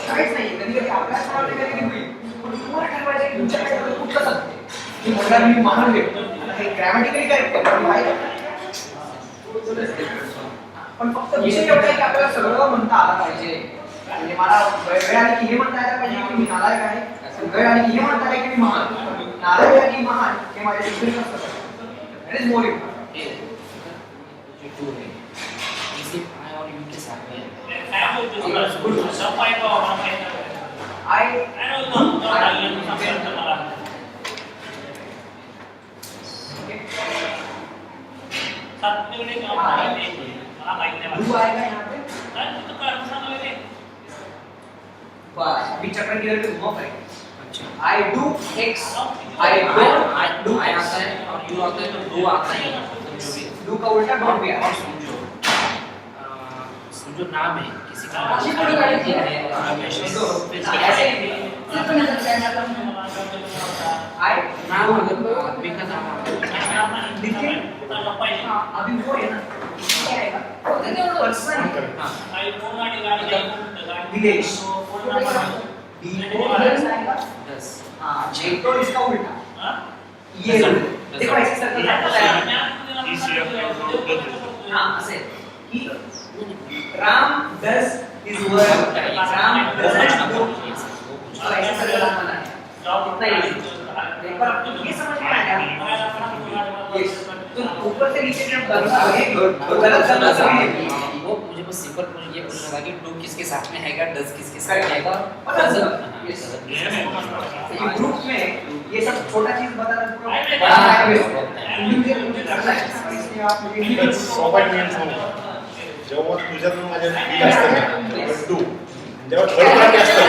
काहीच नाही कधी अभ्यास करायला कधी होईल पण तुम्हाला ठरवायचं की तुमच्याकडे कुठलं सत्य मी म्हणला मी मानून घेतो हे ग्रॅमॅटिकली करेक्ट आहे पण फक्त विषय एवढा आहे की आपल्याला सगळं म्हणता आलं पाहिजे म्हणजे मला वेळ आली की हे म्हणता आलं पाहिजे की मी नालायक आहे वेळ आली की हे म्हणता आलं की मी महान नालायक आणि महान हे माझ्या डिफरन्स असतं दॅट इज मोर इम्पॉर्टंट जो टूर है इसी आई और यू के साथ में डू आएगा यहाँ पे बस अभी चक्कर की तरफ घुमा पड़ेगा अच्छा I do X I don't I do I आता है और यू आता है तो डू आता ही है जो भी do का उल्टा don't भी और आता समझो नाम है किसी का अशी थोडी गाडी थी. रमेश ऐसे I नाम अगर आदमी का नाम लिखे हाँ अभी वो है ना क्या आएगा पर्सन दिलेश दिलेश आएगा 10 हाँ जे तो इसका उल्टा ये देखो ऐसे सर्कल He's here. हाँ ऐसे कि Ram does his work Ram doesn't do तो ऐसे सर्कल बनाना है इतना ही एक बार ये समझ में आया यस तो ऊपर से नीचे जब करोगे तो गलत करना सही है वो मुझे बस सिंपल मुझे ये पूछना था कि डू किसके साथ में हैगा डज किसके साथ में हैगा पता डज चला। यस ये ग्रुप में ये सब छोटा चीज बताना पूरा बड़ा है मुझे करना है इसलिए आप मुझे सोबत नियम सांगू. जेव्हा तुझ्यातून माझ्या फील असतं ना तू जेव्हा थर्ड पार्टी असतं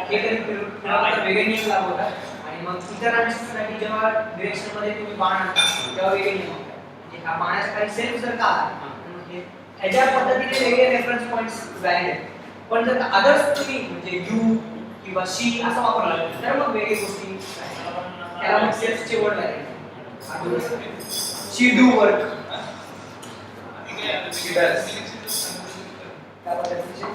हे कधी फिरवता वेगळे नियम लागू होतात आणि मग इतरांसाठी जेव्हा डिरेक्शन मध्ये तुम्ही बाण आणता तेव्हा वेगळे नियम होतात म्हणजे हा बाणाचा काही सेल्फ जर का आला म्हणजे ह्याच्या पद्धतीने वेगळे रेफरन्स पॉइंट्स व्हॅलिड आहेत पण जर अदर्स तुम्ही म्हणजे यू किंवा शी असं वापरलं तर मग वेगळी गोष्टी त्याला मग सेल्फचे वर्ड लागेल she do work she does त्या पद्धतीचे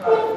Thank you.